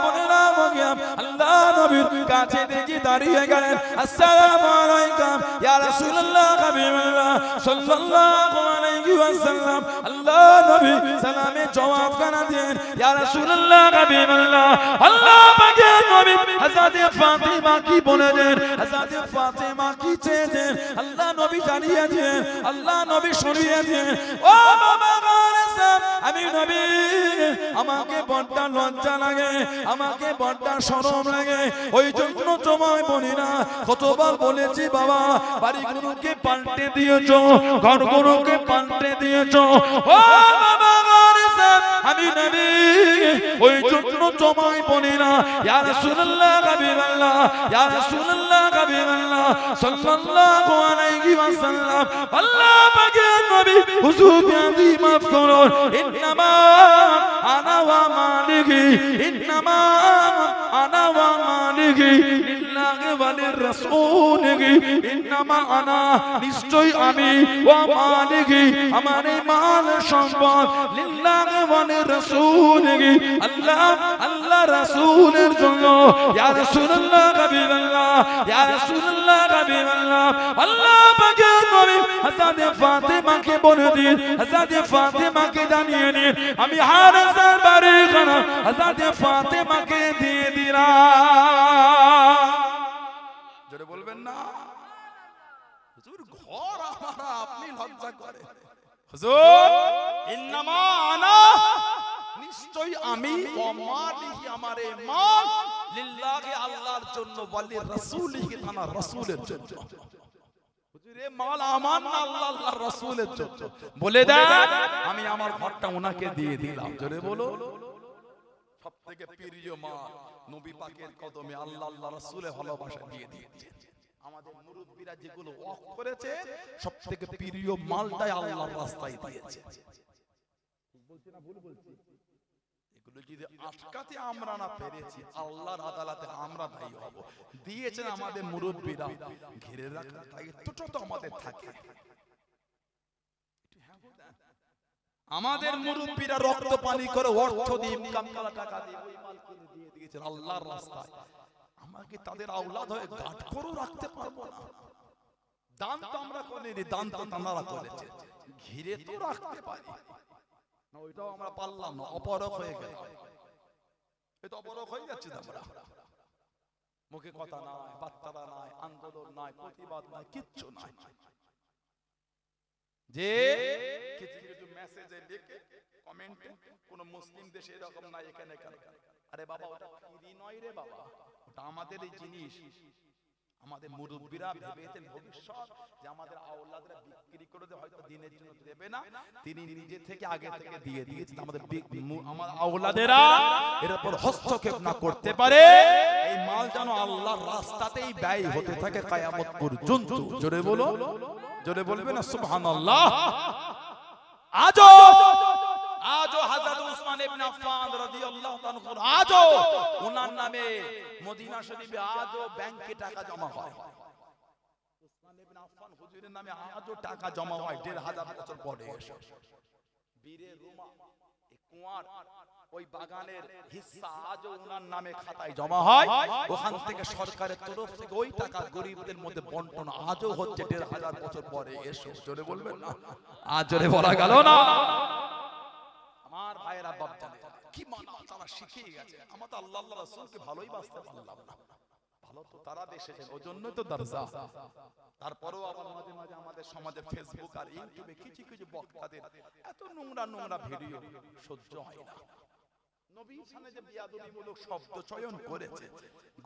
বোনেরা, মগিয়াম, আল্লাহ নবীর কাছে দেখি দাঁড়িয়ে গেলেন। আসসালামু আলাইকুম ইয়া রাসূলুল্লাহ হাবিবাল্লাহ সাল্লাল্লাহু আলাইহি ওয়াসাল্লাম। আল্লাহ নবী সালামে জবাব কানা দেন, ইয়া রাসূলুল্লাহ হাবিবাল্লাহ। আল্লাহ পাকের নবী হযরত ফাতিমা কি বলেছেন, হযরত ফাতিমা কি চেয়েছেন, আল্লাহ নবী জানিয়ে দিয়েছেন, আল্লাহ নবী শুনিয়ে দিয়েছেন। ও বাবা, আমি নবী, আমাকে বড় লজ্জা লাগে, আমাকে বড় শরম লাগে, ওই জন্য তোমায় বলি না। কতবার বলেছি বাবা, বাড়িগুলোকে পাল্টে দিয়েছো, ঘরগুলোকে পাল্টে দিয়েছো। ও বাবা, আমি নবী, ওই জন্য তোমায় বলি না। ইয়া রাসূলুল্লাহ হাবিবাল্লাহ, ইয়া রাসূলুল্লাহ হাবিবাল্লাহ সাল্লাল্লাহু আলাইহি ওয়াসাল্লাম। আল্লাহ পাকের নবী হুজুর গাদি মাফ করুন। ইন্নামা আনা ওয়া মালিকি, ইন্নামা আনা ওয়া মালিকি লিল্লাহি ওয়া লিররাসূলিহি। ইন্নামা আনা, নিশ্চয় আমি, ওয়া মালিকি, আমার এই মাল সম্পদ, লিল্লাহি ওয়া লিররাসূলিহি, আল্লাহ আল্লাহ রাসূলের জন্য। ইয়া রাসূলুল্লাহ হাবিবাল্লাহ, ইয়া রাসূলুল্লাহ হাবিবাল্লাহ। আল্লাহ পাকের নবী হযরত ফাতিমাকে বলে দিন, হযরত ফাতিমাকে জানিয়ে দিন, আমি হারেসের বাড়ি খানা হযরত ফাতিমাকে দিয়ে দিলাম। জোরে বলবেন না? হুজুর ঘর আমার, আপনি লজ্জা করে। হুজুর ইন্নামা আনা, নিশ্চয় আমি, ওয়া মালিহি, আমার এই মাল, লিল্লাহি, আল্লাহর জন্য, ওয়া লিররাসূলিহি, তার রাসূলের জন্য। হুজুর এই মাল আমার না, আল্লাহ আল্লাহর রাসূলের জন্য। বলে দেন, আমি আমার ঘরটা ওনাকে দিয়ে দিলাম। জোরে বলো। সবথেকে প্রিয় মাল নবী পাকের কদমে আল্লাহ আল্লাহ রাসূলের ভালোবাসা দিয়ে দিয়েছে। আমাদের মুরব্বিরা যেগুলো ওয়াক করেছে, সবথেকে প্রিয় মালটাই আল্লাহর রাস্তায় দিয়েছে। ঠিক বলছি না ভুল বলছি? এগুলো যদি আটকাতে আমরা না পেরেছি, আল্লাহর আদালতে আমরা দায়ী হব। দিয়েছেন আমাদের মুরব্বিরা, ঘিরে রাখার দায়িত্বটা তো আমাদের থাকে। আমাদের মুরব্বিরা রক্ত পানি করে, অর্থ দিয়ে, ইনকাম করা টাকা দিয়ে ওই মাল কিনে দিয়ে দিয়েছেন আল্লাহর রাস্তায়। আমাকে তাদের আওলাদ হয়ে গাঁট করেও রাখতে পারবো না। দান তো আমরা করিনি, দান তো তারা করেছে, ঘিরে তো রাখতে পারি না, ওইটাও আমরা পারলাম না, অপরক হয়ে গেল। এই তো অপরক হয়ে যাচ্ছে আমরা। মুখে কথা নাই, বার্তা নাই, আন্দোলন নাই, প্রতিবাদ নাই, কিচ্ছু নাই। যে কিছু কিছু মেসেজে লিখে কমেন্টে, কোন মুসলিম দেশে এরকম নাই, এখানে কেন? আরে বাবা, ওটা ফ্রি নয় রে বাবা, ওটা আমাদের এই জিনিস। আমাদের মুরব্বিরা ভেবেছেন ভবিষ্যৎ যে আমাদের আওলাদরা বিক্রি করে দেবে, হয়তো দিনের জন্য দেবে না, তিনি নিজে থেকে আগে থেকে দিয়ে দিয়েছেন। আমাদের আমার আওলাদেরা এর উপর হস্তক্ষেপ না করতে পারে, এই মাল যেন আল্লাহর রাস্তাতেই ব্যয় হতে থাকে কিয়ামত পর্যন্ত। জোরে বলো, জোরে বলবে না সুবহানাল্লাহ। আজও হযরত উসমান ইবনে আফফান রাদিয়াল্লাহু তাআলা আজও ওনার নামে মদিনা শরীফে আজও ব্যাংকে টাকা জমা হয়। উসমান ইবনে আফফান হুজুরের নামে আজও টাকা জমা হয় ১৫০০ বছর পরে এসে। বীরে রুমা এই কুয়ার ওই বাগানের হিস্সা আজও ওনার নামে খাতায় জমা হয়। ওখান থেকে সরকারের তরফ থেকে ওই টাকা গরিবদের মধ্যে বন্টন আজও হচ্ছে ১৫০০ বছর পরে এসে। জোরে বলবেন না? আজ জোরে বলা গেল না? আমার ভাইয়েরা বাপ জানে কি মানা তারা শিখিয়ে গেছে। আমরা তো আল্লাহ আল্লাহ রাসূলকে ভালোই বাসতে পারলাম না, ভালো তো তারা দেশেছেন, ওজন্যই তো দরজা। তারপরেও আবার মাঝে মাঝে আমাদের সমাজে ফেসবুক আর ইউটিউবে কিছু কিছু বক্তাদের এত নোংরা নোংরা ভিডিও সহ্য হয় না। নবীর সামনে যে বিয়াদবিমূলক শব্দ চয়ন করেছে,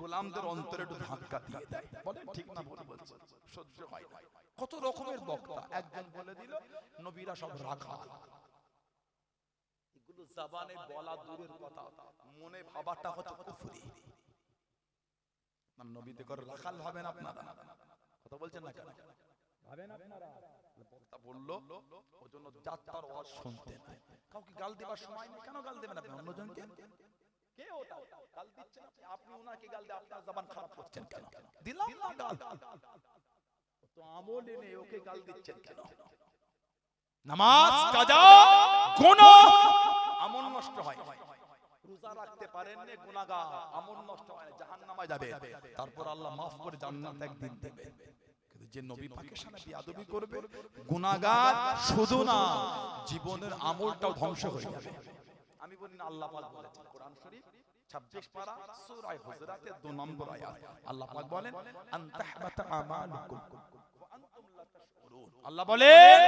গোলামদের অন্তরে একটু ধাক্কা দিয়ে দেয়। বলেন ঠিক না ভুল বলছে? সহ্য হয় না। কত রকমের বক্তা, একজন বলে দিল নবীরা সব রাখাল। এগুলো জবানে বলা দূরের কথা, মনে ভাবাটা হচ্ছে কুফরি। নবীতে করে রাখাল ভাবেন আপনারা? কথা বলছেন না কেন? ভাবেন আপনারা? বক্তা বললো ওজন্য যাত্রার ওয়াজ শুনতে নাই। কাউকে গাল দেবার সময় নেই। কেন গাল দেবেন আপনি অন্যজনকে? কে ওটা গাল দিচ্ছেন আপনি? আপনি ওনাকে গাল দিয়ে আপনার জবান খারাপ করছেন কেন? দিলাম না গাল। তো আমলই নেই, ওকে গাল দিচ্ছেন কেন? নামাজ কাজা গুনাহ, আমল নষ্ট হয়। রোজা রাখতে পারেন না, গুনাহগার, আমল নষ্ট হয়, জাহান্নামে যাবে। তারপর আল্লাহ মাফ করে জান্নাত একদিন দেবে। কিন্তু যে নবী পাকের সাথে বেয়াদবি করবে, গুনাহগার শুধু না, জীবনের আমলটাও ধ্বংস হয়ে যাবে। আমি বলি না, আল্লাহ পাক বলেছেন কোরআন শরীফ 26 পারা সূরা হুজুরাতের 2 নম্বর আয়াত, আল্লাহ পাক বলেন আনতাহবাতা আমালুকুম ওয়া আনতুম লা তাশউরুন। আল্লাহ বলেন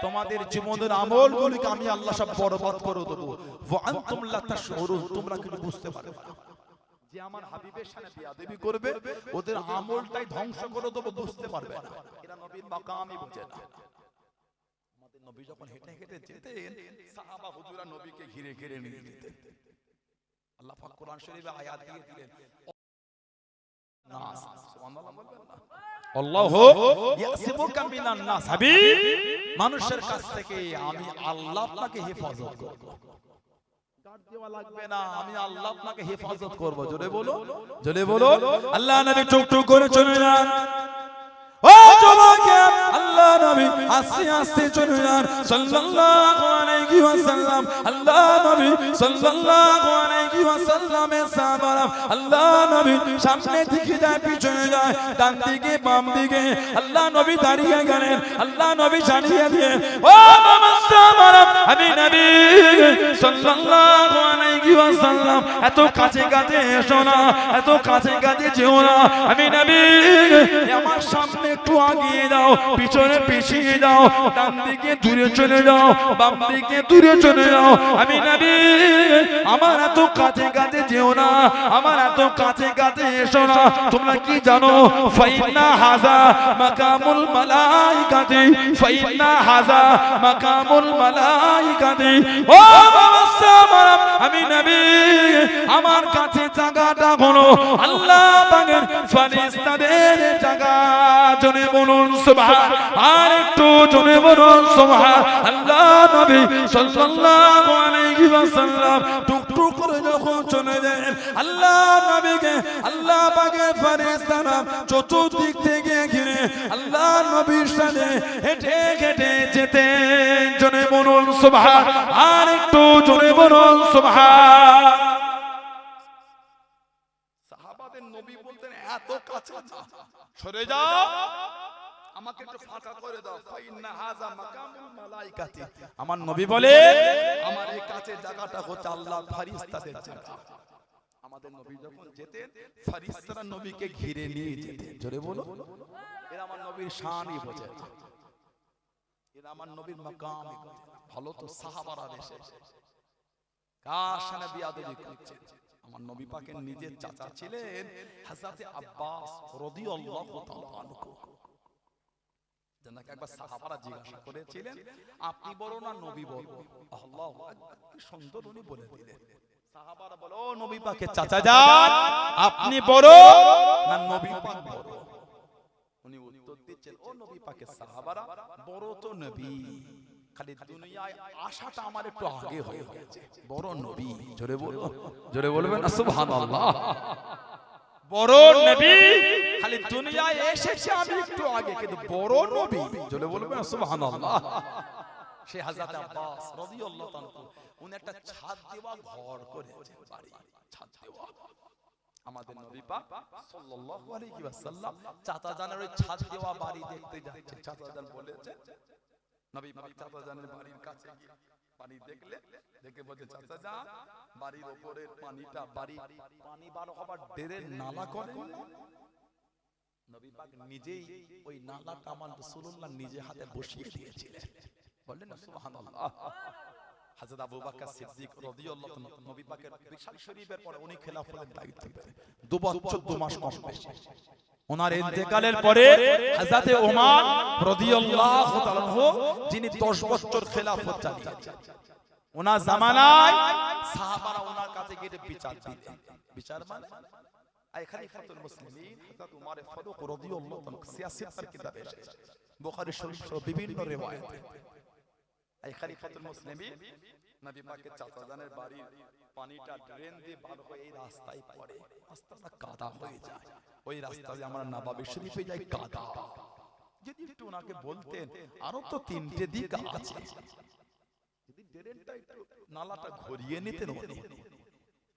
তোমাদের জীবনের আমলগুলোকে আমি আল্লাহ সব বরবাদ করে দেব। ওয়া আনতুম লা তাশউরুন, তোমরা কিন্তু বুঝতে পারবে না। যে আমার হাবিবের সাথে বেয়াদবি করবে, ওদের আমলটাই ধ্বংস করে দেব, বুঝতে পারবে না। এরা নবীর মাকামই বোঝে না। আমাদের নবী যখন হেঁটে হেঁটে যেতেন, সাহাবা হুজুরা নবীকে ঘিরে ঘিরে নিয়ে যেতেন। আল্লাহ পাক কোরআন শরীফে আয়াত দিয়ে দিলেন, নাস, সুবহানাল্লাহ বলবেন না, আল্লাহু ইয়াসিবুকা মিনান নাস, হাবিব মানুষের কাছ থেকে আমি আল্লাহ আপনাকে হেফাজত করব। গার্ড দেওয়া লাগবে না, আমি আল্লাহ আপনাকে হেফাজত করব। জোরে বলো, জোরে বলো। আল্লাহ নবী টুকটুক করে চলে যান। ও জমাকে আল্লাহ নবী আস্তে আস্তে চলে যান সাল্লাল্লাহু আলাইহি ওয়াসাল্লাম। আল্লাহ নবী সাল্লাল্লাহু আলাইহি ওয়াসাল্লামের সাহাবারা আল্লাহ নবী সামনে দিকে যায়, পিছনে যায়, ডান দিকে বাম দিকে। আল্লাহ নবী দাঁড়িয়ে গেলেন, আল্লাহ নবী জানিয়ে দিয়ে, ও আমার সাহাবারা, আমি নবী সাল্লাল্লাহু আলাইহি ওয়াসাল্লাম, এত কাছে কাছে এসো না, এত কাছে কাছে যেও না। আমি নবী, আমার সামনে একটু আগিয়ে দাও, পিছনে পিছিয়ে দাও, ডান দিকে দূরে চলে যাও, বাম দিকে দূরে চলে যাও। আমি নবী, আমার এত কাছে কাছে যেও না, আমার এত কাছে কাছে এসো না। তোমরা কি জানো? ফাইন্না হাযা মাকামুল মালাইকাতি, ফাইন্না হাযা মাকামুল মালাইকাতি। ও বাবা সাহাবারা, আমি নবী, আমার কাছে জায়গাটা হলো আল্লাহ পাকের ফেরেশতাদের জায়গা। জনে বলুন সুবহান, আর একটু জনে বলুন সুবহান। আল্লাহ নবী সাল্লাল্লাহু আলাইহি ওয়াসাল্লাম টুকটুক করে যখন চলে যায়, আল্লাহ নবীকে আল্লাহ পাকের ফেরেশতারা চতুর্দিক থেকে ঘিরে আল্লাহ নবীর সাথে হেঁটে হেঁটে যেতেন। জনে বলুন সুবহান, আর একটু জনে বলুন সুবহান। সাহাবাদের নবী বলতেন এত কাছে সরে যাও, আমাকে একটু ফাঁকা করে দাও। ফাইন্না হাযা মাকামুল মালাইকাতি, আমার নবী বলে আমার এই কাছে জায়গাটা হচ্ছে আল্লাহর ফেরেশতাদের জায়গা। আমাদের নবী যখন যেতেন, ফেরেশতারা নবীকে ঘিরে নিয়ে যেতেন। জোরে বলো, এরা আমার নবীর শানই বোঝে, এরা আমার নবীর মাকামই বোঝে। ভালো তো সাহাবারা এসে কার সাথে বিয়াদবি করছে? আমার নবী পাকের নিজের চাচা ছিলেন হযরতে আব্বাস রাদিয়াল্লাহু তাআলা আনহু। জানাকে একবার সাহাবারা জিজ্ঞাসা করেছিলেন, আপনি বড় না নবী বড়? আল্লাহু আকবার, কি সুন্দর উনি বলে দিলেন। সাহাবারা বলো, ও নবী পাকের চাচা যান, আপনি বড় না নবী পাক বড়? উনি উত্তর দিচ্ছেন, ও নবী পাকের সাহাবারা, বড় তো নবী, খালি দুনিয়ায় আশাটা আমার একটু আগে হয়ে গেছে। বড় নবী, জোরে বলো, জোরে বলবেন না সুবহানাল্লাহ। বড় নবী, খালি দুনিয়ায় এসেছে আমি একটু আগে, কিন্তু বড় নবী, জোরে বলবেন না সুবহানাল্লাহ। সে হযরত আব্বাস রাদিয়াল্লাহু তাআলা উনি একটা ছাদ দেওয়া ঘর করেছেন, বাড়ি ছাদ দেওয়া। আমাদের নবী পাক সাল্লাল্লাহু আলাইহি ওয়াসাল্লাম চাচা জানের ওই ছাদ দেওয়া বাড়ি দেখতে যাচ্ছে। চাচা জান বলেছে, নবী পাক চাচা জানের বাড়ির কাছে গিয়ে পানি দেখলে দেখে বলছে, চাচা জান, বাড়ির উপরের পানিটা, বাড়ি পানি বার হবার ডেরের নালা করেন না? নবী পাক নিজেই ওই নালাটা আমার রাসূলুল্লাহ নিজে হাতে বসিয়ে দিয়েছিলেন। বললেন না সুবহানাল্লাহ। হযরত আবু বকর সিদ্দিক রাদিয়াল্লাহু তাআলা নবী পাকের বিশাল শরীফের পরে উনি খেলাফতের দায়িত্ব পেলেন 2 বছর 2 মাস কম বেশি। ওনার ইন্তেকালের পরে হযরত ওমর রাদিয়াল্লাহু তাআলা যিনি 10 বছর খেলাফত চালিয়েছেন, ওনার জামানায় সাহাবারা ওনার কাছে গিয়ে বিচার দিতেন। বিচার মানে আই খলিফাতুল মুসলিমিন হযরত ওমর ফারুক রাদিয়াল্লাহু তাআলা সিয়াসতের কিতাবে এসেছে, বুখারী শরীফ সহ বিভিন্ন রিওয়ায়াত। এই খলিফাতুল মুসলিমিন নবী পাকের চাচা জানের বাড়ির পানিটা ড্রেন দিয়ে বার হয়ে এই রাস্তায় পড়ে, রাস্তাটা কাদা হয়ে যায়। ওই রাস্তা দিয়ে আমরা নবাবী শরীফে যাই, কাদা। যদি একটু ওনাকে বলতেন আরো তো তিনটে দিক আছে, যদি ড্রেনটা একটু নালাটা ঘুরিয়ে নিতেন,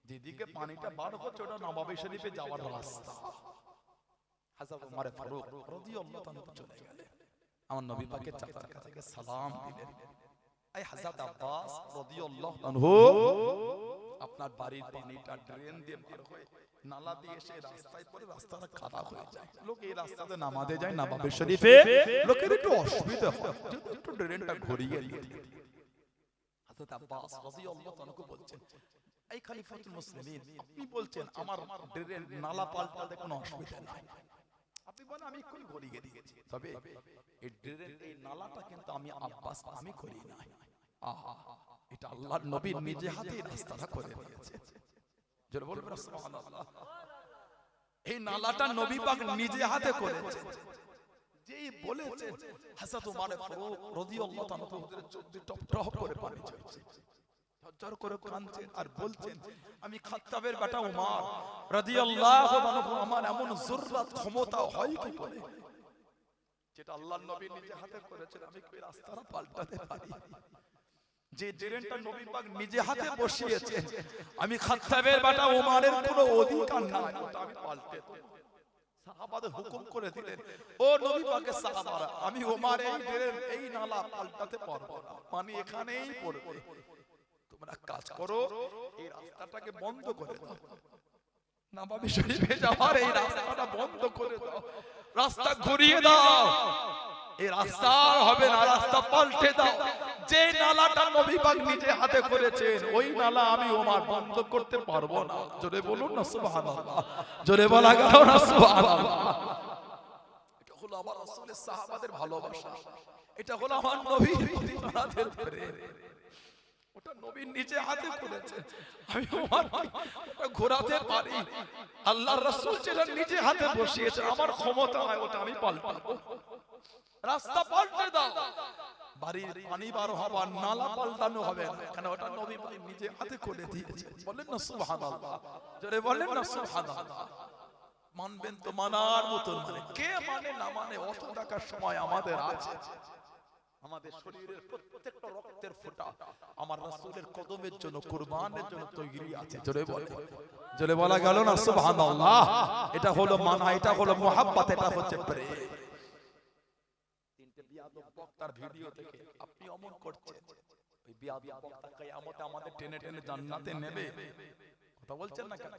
যেদিকে পানিটা বার হচ্ছে ওটা নবাবী শরীফে যাওয়ার রাস্তা। হযরত ওমর ফারুক রাদিয়াল্লাহু তাআলা চলে গেলেন, আমার নবী পাকের চাচার কাছে গিয়ে সালাম দিলেন, এই হযরত আব্বাস রাদিয়াল্লাহু আনহু, আপনার বাড়ির পানিটা ড্রেন দিয়ে বার হয়ে নালা দিয়ে এসে রাস্তায় পড়ে রাস্তাটা খারাপ হয়ে যায়, লোক এই রাস্তাতে নামাজে যায় নবাবী শরীফে, লোকের একটু অসুবিধা হয়, যদি একটু ড্রেনটা ঘুরিয়ে নিতেন। হযরত আব্বাস রাদিয়াল্লাহু তাআলা বলছেন, এই খলিফাতুল মুসলিমিন, আপনি বলছেন আমার ড্রেন নালা পাল্টাতে কোনো অসুবিধা নাই, আপনি বলেন আমি কোন ঘুরিয়ে দিয়েছি, তবে এই ড্রেন এই নালাটা কিন্তু আমি আব্বাস আমি করি নাই, আহা এটা আল্লাহর নবী নিজে হাতে রাস্তাটা করে দিয়েছে, জোরে বলবেন সুবহানাল্লাহ। এই নালাটা নবী পাক নিজে হাতে করেছে, যেই বলেছে হযরত ওমর ফারুক রাদিয়াল্লাহু তাআলা ওদের চোখ দিয়ে টপ টপ করে পানি ঝরছে, ঝরঝর করে কাঁদছেন আর বলছেন, আমি খাত্তাবের বেটা ওমর রাদিয়াল্লাহু আনহু, আমার এমন জুররাত ক্ষমতা হয় কি করে, যেটা আল্লাহর নবী নিজে হাতে করেছেন আমি কি রাস্তাটা পাল্টাতে পারি, যে ড্রেনটা নবী পাক নিজে হাতে বসিয়েছেন, আমি খাত্তাবের বেটা ওমরের কোনো অধিকার নাই ওটা আমি পাল্টে দেব। সাহাবাদের হুকুম করে দিলেন, ও নবী পাকের সাহাবারা, আমি ওমর এই ড্রেন এই নালা পাল্টাতে পারবো না, পানি এখানেই পড়বে, তোমরা কাজ করো এই রাস্তাটাকে বন্ধ করে দাও, নবাবী শরীফে যাওয়ার এই রাস্তাটা বন্ধ করে দাও, রাস্তা ঘুরিয়ে দাও, এই রাস্তা হবে না, রাস্তা পাল্টে দাও, যে নালাটা নবী পাক নিজে হাতে করেছেন ওই নালা আমি ওমর বন্ধ করতে পারবো না, জোরে বলুন না সুবহানাল্লাহ, জোরে বলা গেল না সুবহানাল্লাহ। এটা হলো আমার রাসূলের সাহাবাদের ভালোবাসা, এটা হলো আমার নবীর প্রতি তাদের প্রেম, ওটা নবী নিজে হাতে করেছে, আমি ওমর ওটা ঘোরাতে পারি, আল্লাহর রাসূল যেটা নিজে হাতে বসিয়েছে আমার ক্ষমতা নাই ওটা আমি পাল্টাবো, রাস্তা পাল্টে দাও, বাড়ির পানি বার হওয়া নালা পাল্টানো হবে না, কারণ ওটা নবী পাক নিজে হাতে করে দিয়েছে, বলেন না সুবহানাল্লাহ, জোরে বলেন না সুবহানাল্লাহ। মানবেন তো মানার মতন মানে, কে মানে না মানে অত টাকার সময় আমাদের আছে, আমাদের শরীরের প্রত্যেকটা রক্তের ফোঁটা আমার রাসূলের কদমের জন্য কুরবানের জন্য তৈরি আছে, জোরে বলে, জোরে বলা গেল না সুবহানাল্লাহ। এটা হলো মানা, এটা হলো মুহাব্বত, এটা হচ্ছে প্রেম। তিনটে বিয়াদব বক্তার ভিডিও থেকে আপনি অমন করছেন, ওই বিয়াদব বক্তা কিয়ামতে আমাদের টেনে টেনে জান্নাতে নেবে, কথা বলছেন না কেন?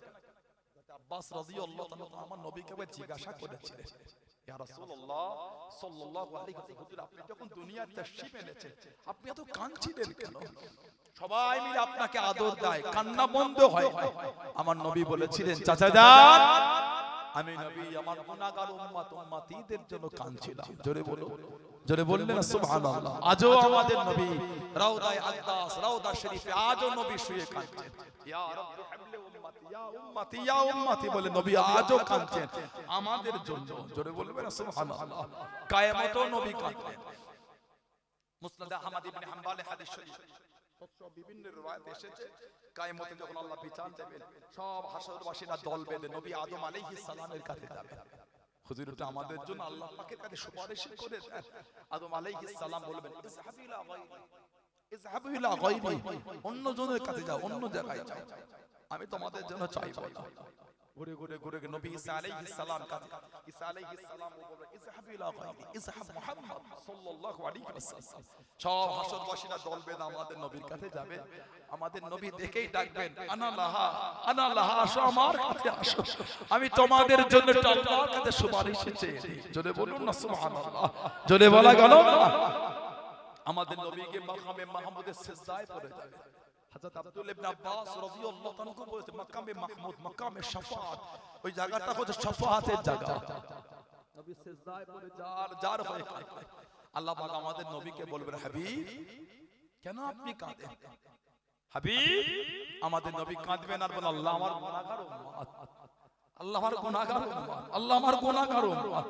আব্বাস রাদিয়াল্লাহু তাআলা আমার নবীকে জিজ্ঞাসা করেছিলেন, ইয়া রাসূলুল্লাহ সাল্লাল্লাহু আলাইহি ওয়াসাল্লাম, হুজুর আপনি যখন দুনিয়ার তাশরীফ এনেছেন আপনি এত কাঁদছিলেন কেন? সবাই মিলে আপনাকে আদর দেয়, কান্না বন্ধ হয়, আমার নবী বলেছিলেন, চাচা যান আমি নবী আমার গুনাহগার উম্মত উম্মতীদের জন্য কাঁদছিলাম, জোরে বলো, জোরে বললেন না সুবহানাল্লাহ। আজও আমাদের নবী রাউদায়ে আকদাস রাউদা শরীফে আজও নবী শুয়ে কাঁদছেন, ইয়া রাব্বি হাবলি উম্মতি ইয়া উম্মতি ইয়া উম্মতি বলে নবী আজও কাঁদছেন আমাদের জন্য, জোরে বলবেন না সুবহানাল্লাহ। কিয়ামতেও নবী কাঁদবেন। মুসনাদ আহমদ ইবনে হাম্বল হাদিস শরীফ বিভিন্ন riwayat এসেছে, কিয়ামতে যখন আল্লাহ বিচার দেবেন সব হাসরবাসীরা দল বেঁধে নবী আদম আলাইহিস সালামের কাছে যাবে, হুজুর এটা আমাদের জন্য আল্লাহ পাকের কাছে সুপারিশ করে দেন। আদম আলাইহিস সালাম বলবেন, ইযহাবু ইলা গায়রি, ইযহাবু ইলা গায়রি, অন্য জনের কাছে যাও, অন্য জায়গায় যাও, আমি তোমাদের জন্য চাইবো না। ঘুরে ঘুরে ঘুরে নবী ঈসা আলাইহিস সালাম কাছে, ঈসা আলাইহিস সালাম বলবেন, ইযহাবু ইলা গায়রি, ইযহাব মুহাম্মদ সাল্লাল্লাহু আলাইহি ওয়াসাল্লাম। সব হাসরবাসীরা দল বেঁধে আমাদের নবীর কাছে যাবে, আমাদের নবী দেখেই ডাকবেন, আনা লাহা, আনা লাহা, আসো আমার কাছে আসো, আমি তোমাদের জন্য আল্লাহর কাছে সুপারিশ চেয়েছি, জোরে বলুন না সুবহানাল্লাহ, জোরে বলা গেল না। আমাদের নবীকে মাকামে মাহমুদের সিজদায় পড়ে যাবে। হযরত আব্দুল্লাহ ইবনে আব্বাস রাদিয়াল্লাহু তাআলা বলেছে, মাকামে মাহমুদ, মাকামে শাফাআত, ওই জায়গাটা হচ্ছে শাফাআতের জায়গা, নবী সিজদায় পড়ে জার জার হয়ে কাঁদে, আল্লাহ পাক আমাদের নবীকে বলবেন, হাবিব কেন আপনি কাঁদেন? হাবিব আমাদের নবী কাঁদবেন আর বলেন, আল্লাহ আমার গুনাহগার উম্মত, আল্লাহ আমার গুনাহগার উম্মত, আল্লাহ আমার গুনাহগার উম্মত।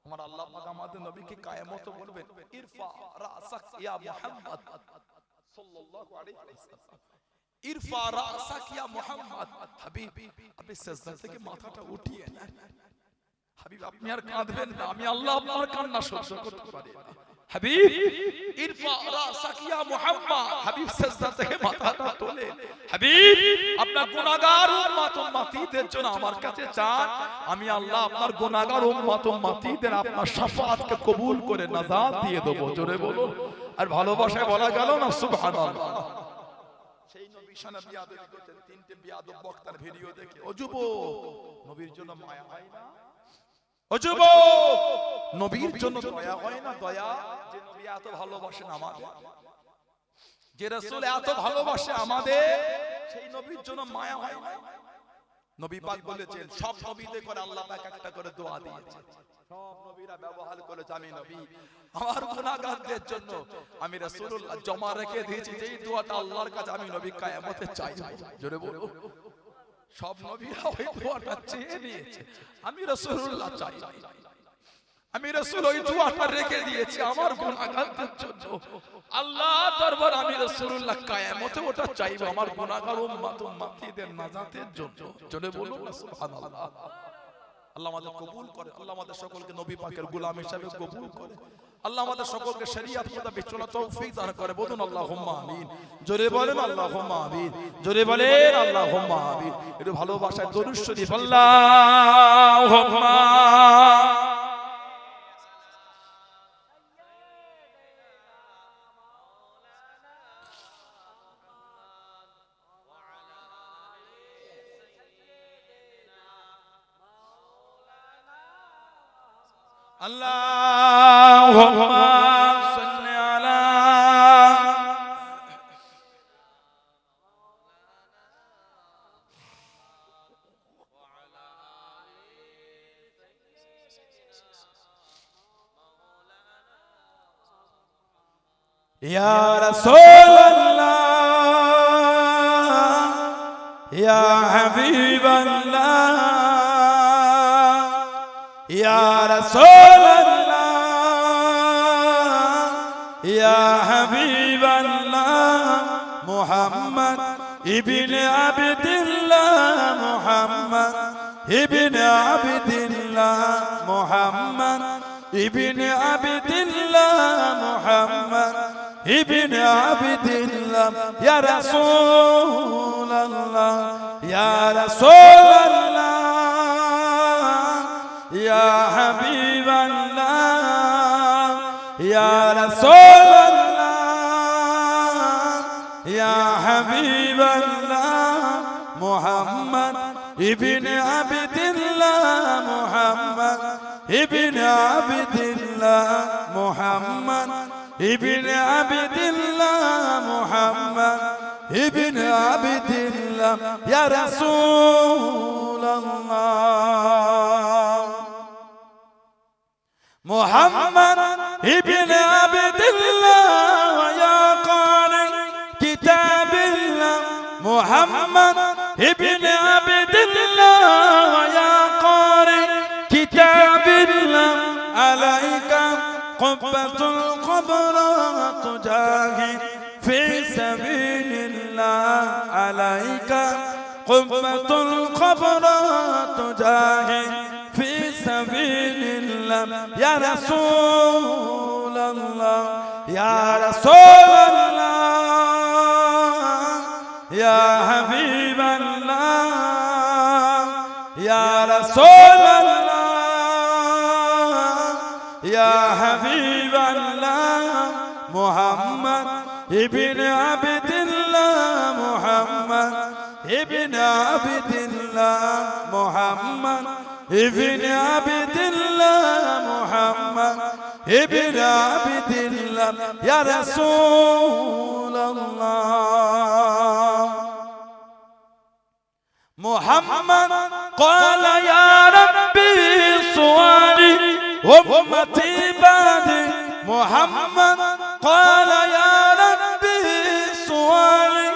আমার আল্লাহ পাক আমাদের নবীকে কিয়ামতে বলবেন, ইরফা রাসাক ইয়া মুহাম্মদ সাল্লাল্লাহু আলাইহি ওয়াসাল্লাম, ইরফা রাসাক ইয়া মুহাম্মদ, হাবিব আপনি সিজদা থেকে মাথাটা উঠিয়ে নেন, হাবিব আপনি আর কাঁদবেন না, আমি আল্লাহ আপনার কান্না সহ্য করতে পারি না। হাবিব ইরফা রাসাক ইয়া মুহাম্মদ, হাবিব সিজদা থেকে মাথাটা তোলে। হাবিব আপনার গুনাহগার উম্মত উম্মতীদের জন্য আমার কাছে চান, আমি আল্লাহ আপনার গুনাহগার উম্মত উম্মতীদের আপনার শাফাআতকে কবুল করে নাজাত দিয়ে দেব। জোরে বলুন। আর ভালোবাসায় বলা গেল না সুবহানাল্লাহ। সেই নবী শানা বিয়াদবি করতেন, তিনটে বিয়াদব বক্তার ভিডিও দেখে ও যুবক, নবীর জন্য মায়া হয় না? ও যুবক, নবীর জন্য দয়া হয় না? দয়া, যে নবী এত ভালোবাসেন আমাদের, যে রাসূল এত ভালোবাসে আমাদের, সেই নবীর জন্য মায়া হয় না? নবী পাক বলেছেন সব নবীদের করে আল্লাহ পাক একটা করে দোয়া দিয়েছে। সব নবীরা ব্যবহার করেছে আমি নবী আমার গুনাহগারদের জন্য আমি রাসূলুল্লাহ জমা রেখে দিয়েছি, যেই দোয়াটা আল্লাহর কাছে আমি নবী কিয়ামতে চাই। জোরে বলো। সব নবীরা ওই দোয়াটা চেয়ে নিয়েছে, আমি রাসূলুল্লাহ চাই, আমি রাসূল ওই দোয়াটা রেখে দিয়েছি আমার গুনাহগারদের জন্য। আল্লাহ দরবার আমি রাসূলুল্লাহ কিয়ামতে ওটা চাইবো আমার গুনাহগার উম্মত উম্মতীদের নাজাতের জন্য। জোরে বলুন সুবহানাল্লাহ। আল্লাহ আমাদের কবুল করে, আল্লাহ আমাদের সকলকে নবী পাকের গোলাম হিসেবে কবুল করে, আল্লাহ আমাদের সকলকে শরীয়ত মোতাবেক চলার তৌফিক দান করে। বলুন আল্লাহুম্মা আমিন। জোরে বলেন আল্লাহুম্মা আমিন। জোরে বলেন আল্লাহুম্মা আমিন। একটু ভালোবাসায় দরুদ শরীফ আল্লাহুম্মা Allahumma salli ala Ya Rasulallah Ya Habiballah Ya Rasulallah Ya Habiballah Muhammad ibn Abdillah Muhammad ibn Abdillah Muhammad ibn Abdillah Muhammad ibn Abdillah Ya Rasulallah Ya Rasulallah Ya Habiballah Ya Rasulallah Ya Habiballah Muhammad ibn Abdillah Muhammad ibn Abdillah Muhammad ibn Abdillah Muhammad ibn Abdillah Ya Rasulallah Muhammad ibn Abdillah Ya Qari Kitabillah Muhammad ibn Abdillah Ya Qari Kitabillah Alayka Qubbatul Qabra Tujahid Fi Sabilillah Alayka Qubbatul Qabra Tujahid Fi Sabilillah Ya Rasulallah Ya Rasulallah Ya Habiballah Ya Rasulallah Ya Habiballah Muhammad ibn Abdillah Muhammad ibn Abdillah Muhammad ibn Abdillah Muhammad ibn Abdillah Ya Rasulallah Muhammad qala ya Rabbi suwali ummati badi Muhammad qala ya Rabbi suwali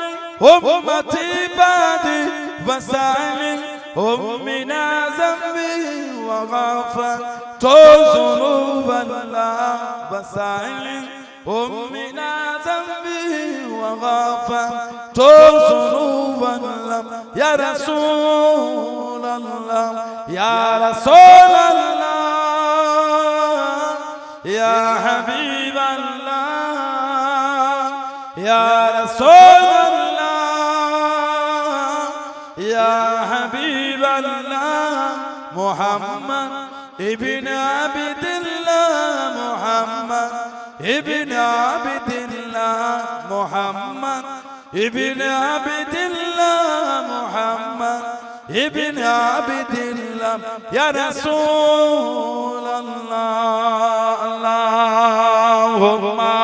ummati badi wasali ummina zambi wa ghafartu dhunuballah wasali ummina zambi wa ghafartu dhunuballah Ya Rasulallah Ya Rasulallah ইয়া হাবিবাল্লাহ ইয়া রাসূলুল্লাহ ইয়া হাবিবাল্লাহ মুহাম্মদ ইবনে আবদুল্লাহ মুহাম্মদ ইবনে আবদুল্লাহ মুহাম্মদ ইবনে আবদুল্লাহ মুহাম্মদ ইবনে আবদুল্লাহ ইয়া রাসূলুল্লাহ আল্লাহুম্মা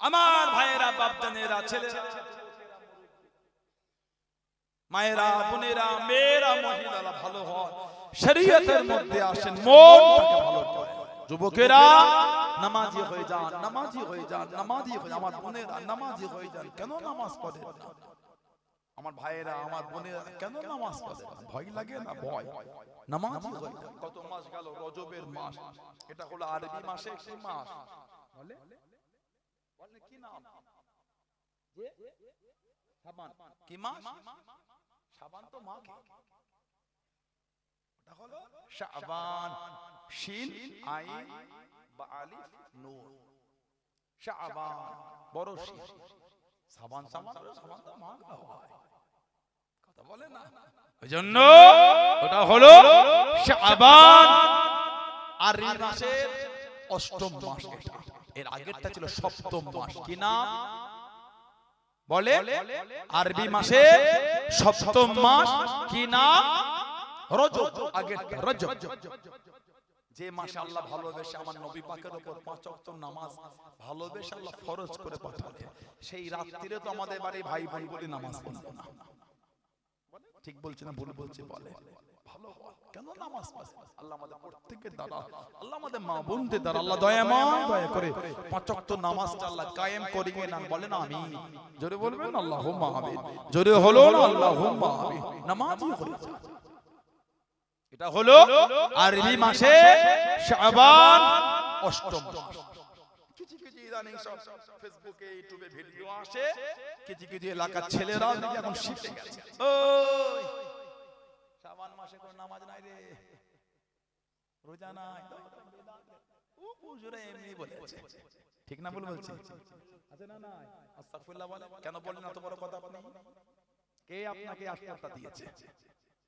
আমার ভাইয়েরা বাপজানেরা ছেলেরা মায়েরা বোনেরা মেয়েরা মহিলারা ভালো হয় শরীয়তের মধ্যে আসেন মনটাকে ভালো করে যুবকেরা নামাজি হয়ে যান নামাজি হয়ে যান নামাজি হয়ে আমার বোনেরা নামাজি হয়ে যান কেন নামাজ পড়েন না আমার ভাইয়েরা আমার বোনেরা কেন নামাজ পড়েন না ভয় লাগে না ভয় নামাজি হয়ে যান কত মাস গেল রজবের মাস এটা হলো আরবি মাসে কি মাস বলে বলে কি নাম যে শাবান কি মাস শাবান তো মাস ওটা হলো শাবান শিন আইন বা আলিফ নুন শাবান বড় শিন শাবান শাবান শাবান তো মাস হয় কথা বলে না এজন্য ওটা হলো শাবান আরবি মাসের অষ্টম মাস এটা এর আগেরটা ছিল সপ্তম মাস কি নাম বলে আরবি মাসে সপ্তম মাস কি নাম রজব আগেরটা রজব যে মাসে আল্লাহ ভালোবেসে আমার নবী পাকের উপর 5 ওয়াক্ত নামাজ ভালোবেসে আল্লাহ ফরজ করে পাঠালেন সেই রাত্রিরে তো আমাদের বাড়ি ভাই বোন বলি নামাজ পড়ব না ঠিক বলছি না ভুল বলছি বলে ভালো কেন নামাজ পড়ে আল্লাহ আমাদের প্রত্যেকের দ্বারা আল্লাহ আমাদের মা বোনদের দ্বারা আল্লাহ দয়াময় দয়া করে 5 ওয়াক্ত নামাজটা আল্লাহ কায়েম করিয়ে না বলেন আমিন জোরে বলবেন আল্লাহুম্মা আমিন জোরে হলো না আল্লাহুম্মা আমিন নামাজই হয়ে যায় এটা হলো আরবি মাসে শাবান অষ্টম মাস কিছু কিছু ইদানিং সব ফেসবুকে ইউটিউবে ভিডিও আসে কিছু কিছু এলাকার ছেলেরা নাকি এখন শিখে গেছে ওই শাবান মাসে কোন নামাজ নাই রে রোজা নাই ও হুজুরে এমনি বলেছে ঠিক না বল বলছি আছে না নাই আস্তাগফিরুল্লাহ বলে কেন বলেন এত বড় কথা আপনি কে আপনাকে আশীর্বাদ দিয়েছে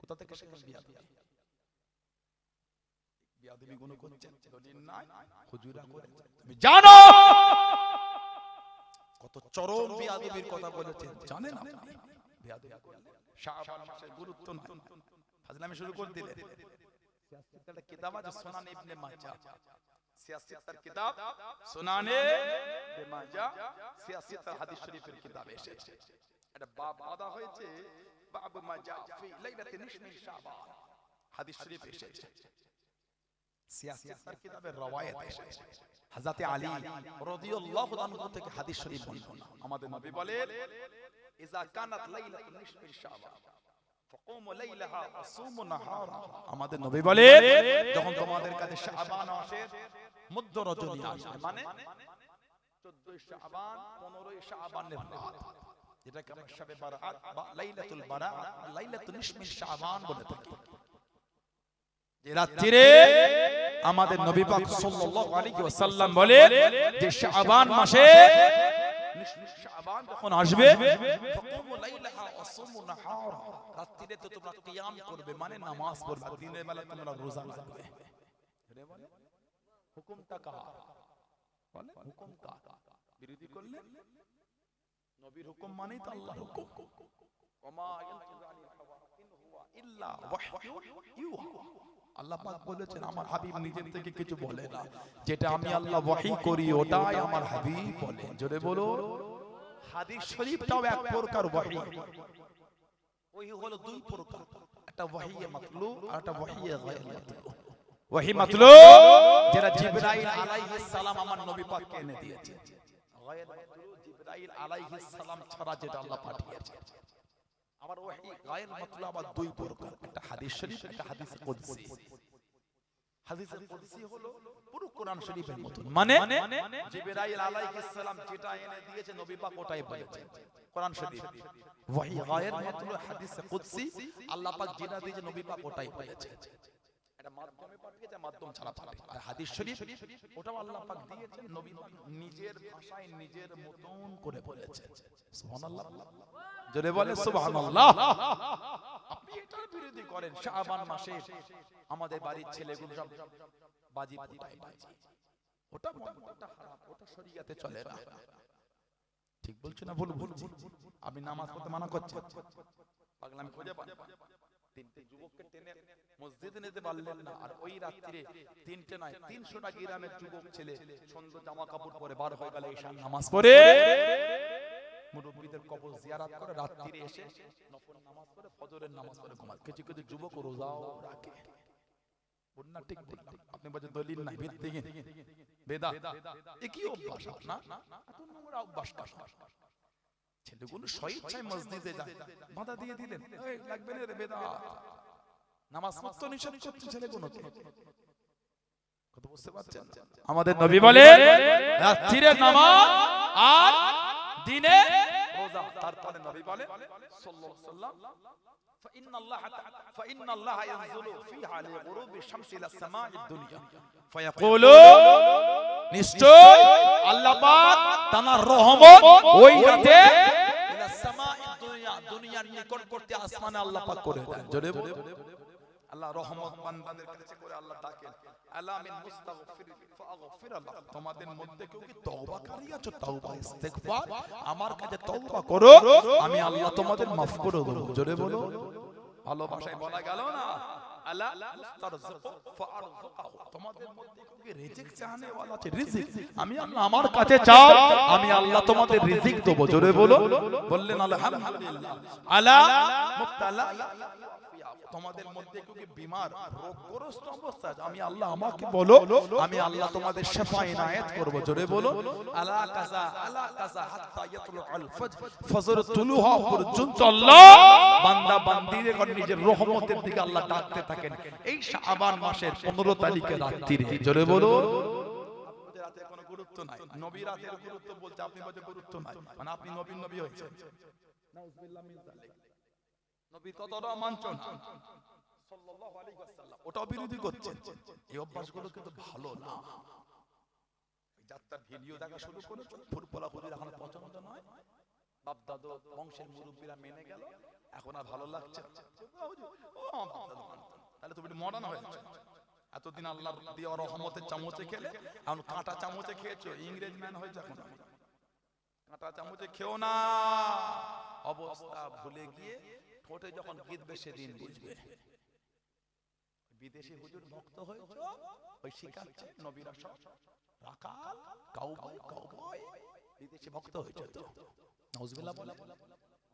কোথা থেকে শিখেন বিয়াদবি গুণ করছেন দলিল নাই হুজুরা করেছে তুমি জানো কত চরম বিয়াদবির কথা বলেছেন জানেন আপনি বিয়াদবি করলে শাবান মাসের গুরুত্ব নাই ফাজলামি শুরু করে দিলেন সিয়াসতের কিতাব আছে সুনান ইবনে মাজাহ সিয়াসতের কিতাব সুনান ইবনে মাজাহ সিয়াসতের হাদিস শরীফের কিতাবে এসেছে এটা বাব বাঁধা হয়েছে বাব মাজাহ ফি লাইলাতি নিশমি শাবান হাদিস শরীফে এসেছে সিয়াসতের কিতাবের রওয়ায়াত এসেছে হযরত আলী রাদিয়াল্লাহু আনহু থেকে হাদিস শরীফ বর্ণনা আমাদের নবী বলেন ইজা কানাত লাইলাতু নিশমি শাবান ফাকুমু লাইলাহা ওয়াসুমু নাহারা আমাদের নবী বলেন যখন তোমাদের কাছে শাবান আসে মধ্য রজনী আসে মানে 14 শাবান 15 শাবানের রাত যেটাকে আমরা শবে বারাত বা লাইলাতুল বারাত লাইলাতুন নিশমি শাবান বলে থাকি যে রাত্রিরে আমাদের নবী পাক সাল্লাল্লাহু আলাইহি ওয়াসাল্লাম বলেন যে শাবান মাসে শাবান যখন আসবে ফাকুমু লাইলাহা ওয়াসুমু নাহারা রাত্রিরে তো তোমরা কিয়াম করবে মানে নামাজ পড়বে দিনের বেলা তোমরা রোজা রাখবে রে বলে হুকুমটা কার বলে হুকুম কার বিরোধী করলে নবীর হুকুম মানেই তো আল্লাহর হুকুম ওমা ইয়ানতিকু আনিল হাওয়া ইন হুয়া ইল্লা ওয়াহয়ুন ইউহা আল্লাহ পাক বলেছেন আমার হাবিব নিজের থেকে কিছু বলে না যেটা আমি আল্লাহ ওহী করি ওটাই আমার হাবিব বলে জোরে বলো হাদিস শরীফটাও এক প্রকার ওহী ওহী হলো দুই প্রকার একটা ওহী মাতলু আর একটা ওহী গায়র মাতলু ওহী মাতলু যেটা জিবরাইল আলাইহিস সালাম আমার নবী পাককে এনে দিয়েছে গায়র মাতলু জিবরাইল আলাইহিস সালাম ছাড়া যেটা আল্লাহ পাঠিয়েছে আবার ওহী গায়র মাতলু আবার দুই প্রকার একটা হাদিস শরীফ একটা হাদিস কুদসি হাদিসে কুদসি হলো পুরো কোরআন শরীফের মত, মানে জিবরাইল আলাইহিস সালাম যেটা এনে দিয়েছে নবী পাক ওটাই বলেছে কোরআন শরীফ। ওয়াহি গায়ের মতলব হাদিসে কুদসি, আল্লাহ পাক যেটা দিয়েছে নবী পাক ওটাই বলেছে। এটা মাধ্যমে পাঠিয়েছে, মাধ্যম ছাড়া পাঠিয়ে। আর হাদিস শরীফ ওটাও আল্লাহ পাক দিয়েছে, নবী পাক নিজের ভাষায় নিজের মতন করে বলেছে। সুবহানাল্লাহ, জোরে বলে সুবহানাল্লাহ। আপনি এটার বিরোধী করেন, শাবান মাসে আমাদের বাড়ির ছেলেগুলো সব বাজি ফুটায়, ওটা ওটা হারাম, ওটা শরীয়তে চলে না। ঠিক বলছো না ভুল বলছি? আপনি নামাজ পড়তে মানা করছেন, পাগলামি খুঁজে পান। তিনটে যুবককে টেনে মসজিদে নিতে পারলেন না, আর ওই রাত্রিরে তিনটে নয় 300টা গ্রামের যুবক ছেলে সুন্দর জামা কাপড় পরে বার হয়ে গেল ঈশার নামাজ পড়ে, মুরব্বিদের কবর জিয়ারত করে রাত্রিরে এসে নফল নামাজ পড়ে ফজরের নামাজ পড়ে ঘুমায়। কিছু কিছু যুবক রোজাও রাখে। বন্যা ঠিক বললাম? আপনি বলছেন দলিল নাই, ভিত্তিহীন, বেদাত। এ কি অভ্যাস না? এত নোংরা অভ্যাস কার? ছেলেগুলো স্বেচ্ছায় মসজিদে যায়, বাধা দিয়ে দিলেন, এই লাগবে না রে, বেদাত। নামাজ পড়তে নিষেধ করছে ছেলেগুলোকে। কথা বুঝতে পারছেন? আমাদের নবী বলেন রাত্রিরে নামাজ আর দিনে রোজা। তারপরে নবী বলেন সাল্লাল্লাহু আলাইহি ওয়াসাল্লাম فإن الله ينزل فيها لغروب الشمس إلى السماء الدنيا فيقول নিশ্চয় আল্লাহ পাক তার রহমত ওই রাতে ইলা সামাই দুনিয়া, দুনিয়ার নিকটবর্তী আসমানে আল্লাহ পাক করে দেন। জোরে বলো আল্লাহ রহমত বান্দাদের কাছে করে আল্লাহ ডাকেন, আলা মিন মুস্তাগফির ফাগফির আল্লাহ। তোমাদের মধ্যে কেউ কি তওবাকারী আছো? তওবা ইস্তিগফার আমার কাছে তওবা করো, আমি আল্লাহ তোমাদের maaf করে দেব। জোরে বলো, ভালোবাসায় বলা গেল না, আলা মুস্তারজিকু ফারযুকহু। তোমাদের মধ্যে কেউ কি রিজিক চাহনে ওয়ালা আছে? রিজিক আমি আল্লাহ আমার কাছে চাও, আমি আল্লাহ তোমাদের রিজিক দেব। জোরে বলো, বললেন আলহামদুলিল্লাহ। আলা মুবতালা, তোমাদের মধ্যে কেউ কি বিমার রোগগ্রস্ত অবস্থা, আমি আল্লাহ আমাকে বলো, আমি আল্লাহ তোমাদের শিফা ইনায়াত করব। জোরে বলো, আলা কাযা আলা কাযা হাত্তা ইয়াতলুল ফজর, ফজর তুলুহা পর্যন্ত আল্লাহ বান্দা বান্দীদের নিজের রহমতের দিকে আল্লাহ ডাকতে থাকেন। এই শাবান মাসের 15 তারিখে রাত্রিরে। জোরে বলো, আপনাদের রাতে কোনো গুরুত্ব নাই, নবী রাতের গুরুত্ব বলতে আপনি বলতে গুরুত্ব নাই, মানে আপনি নবী হয়েছেন। নাউযুবিল্লাহ মিন যালিক। নবী কতটা মানছেন সাল্লাল্লাহু আলাইহি ওয়াসাল্লাম, ওটাও বিরোধী করছেন। এই অভ্যাসগুলো কিন্তু ভালো না। যাত্রার ভিডিও দেখা শুরু করেছে, ফুরফুরা হুজুর এখন পছন্দ নয়, বাপ দাদু বংশের মুরব্বীরা মেনে গেল, এখন আর ভালো লাগছে। তাহলে তুমি মডার্ন হয়ে যাচ্ছ। এতদিন আল্লাহর দেওয়া রহমতের চামচে খেলে এখন কাঁটা চামচে খেয়েছো, ইংরেজ ম্যান হয়েছে। এখন কাঁটা চামচে খেও না, অবস্থা ভুলে গিয়ে ঠোঁটে যখন গিদবে সেদিন বুঝবে। বিদেশি হুজুর ভক্ত হয়েছে, ওই শিখাচ্ছে নবীরা সব রাকাল কাউবয় কাউবয় বিদেশি ভক্ত হয়েছে। তো নাউজুবিল্লাহ বলে,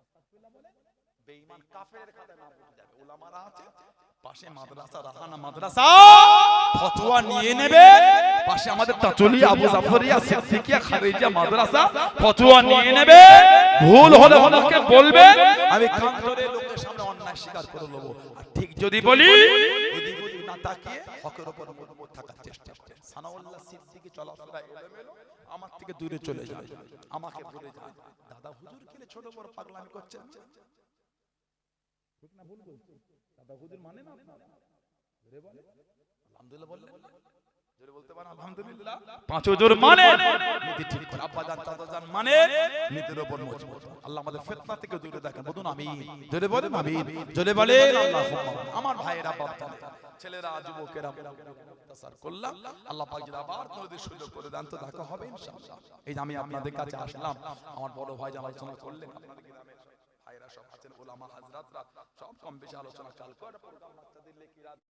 আস্তাগফিরুল্লাহ বলে, বেঈমান কাফের খাতে না পড়ে যাবে। উলামারা আছে পাশে মাদ্রাসা, রাহানা মাদ্রাসা, ফতোয়া নিয়ে নেবে। পাশে আমাদের তাচুলিয়া আবু জাফরিয়া সিদ্দিকিয়া খারিজিয়া মাদ্রাসা, ফতোয়া নিয়ে নেবে। ভুল হলে ওনাকে বলবে, আমি কান ধরে লোকের সামনে অন্যায় স্বীকার করে নেব। আর ঠিক যদি বলি এদিক ওদিক না তাকিয়ে হকের উপর মজবুত থাকার চেষ্টা করে। সানাউল্লাহ সিদ্দিকী চলাফেরা এলোমেলো, আমার থেকে দূরে চলে যায়, আমাকে ভুলে যায়। দাদা হুজুর খেলে ছোট বড় পাগলামি করছেন, ঠিক না ভুল বলছি? দাদা হুজুর মানে না আপনারা? জোরে বলে আলহামদুলিল্লাহ, বললেন না? জোরে বলতে পারেন আলহামদুলিল্লাহ। পাঁচ হুজুর মানে নীতি ঠিক করে, আব্বা জান চাচা জান মানে নীতির উপর মজবুত। আল্লাহ আমাদের ফিতনা থেকে দূরে রাখেন। বলুন আমিন। জোরে বলেন আমিন। জোরে বলেন আল্লাহুম্মা। আমার ভাইয়েরা, বাপজান, ছেলেরা, যুবকেরা মুক্তাসার করলাম, আল্লাহ পাক যদি আবার কোনদিন সুযোগ করে দেন তো দেখা হবে ইনশাআল্লাহ। এই যে আমি আপনাদের কাছে আসলাম, আমার বড় ভাই যে আলোচনা করলেন, আপনাদের গ্রামের ভাইরা সব আছেন, ওলামা হাজরাতরা সব কম বেশি আলোচনা কাল করে প্রোগ্রাম রাখতে দিলে কি রাত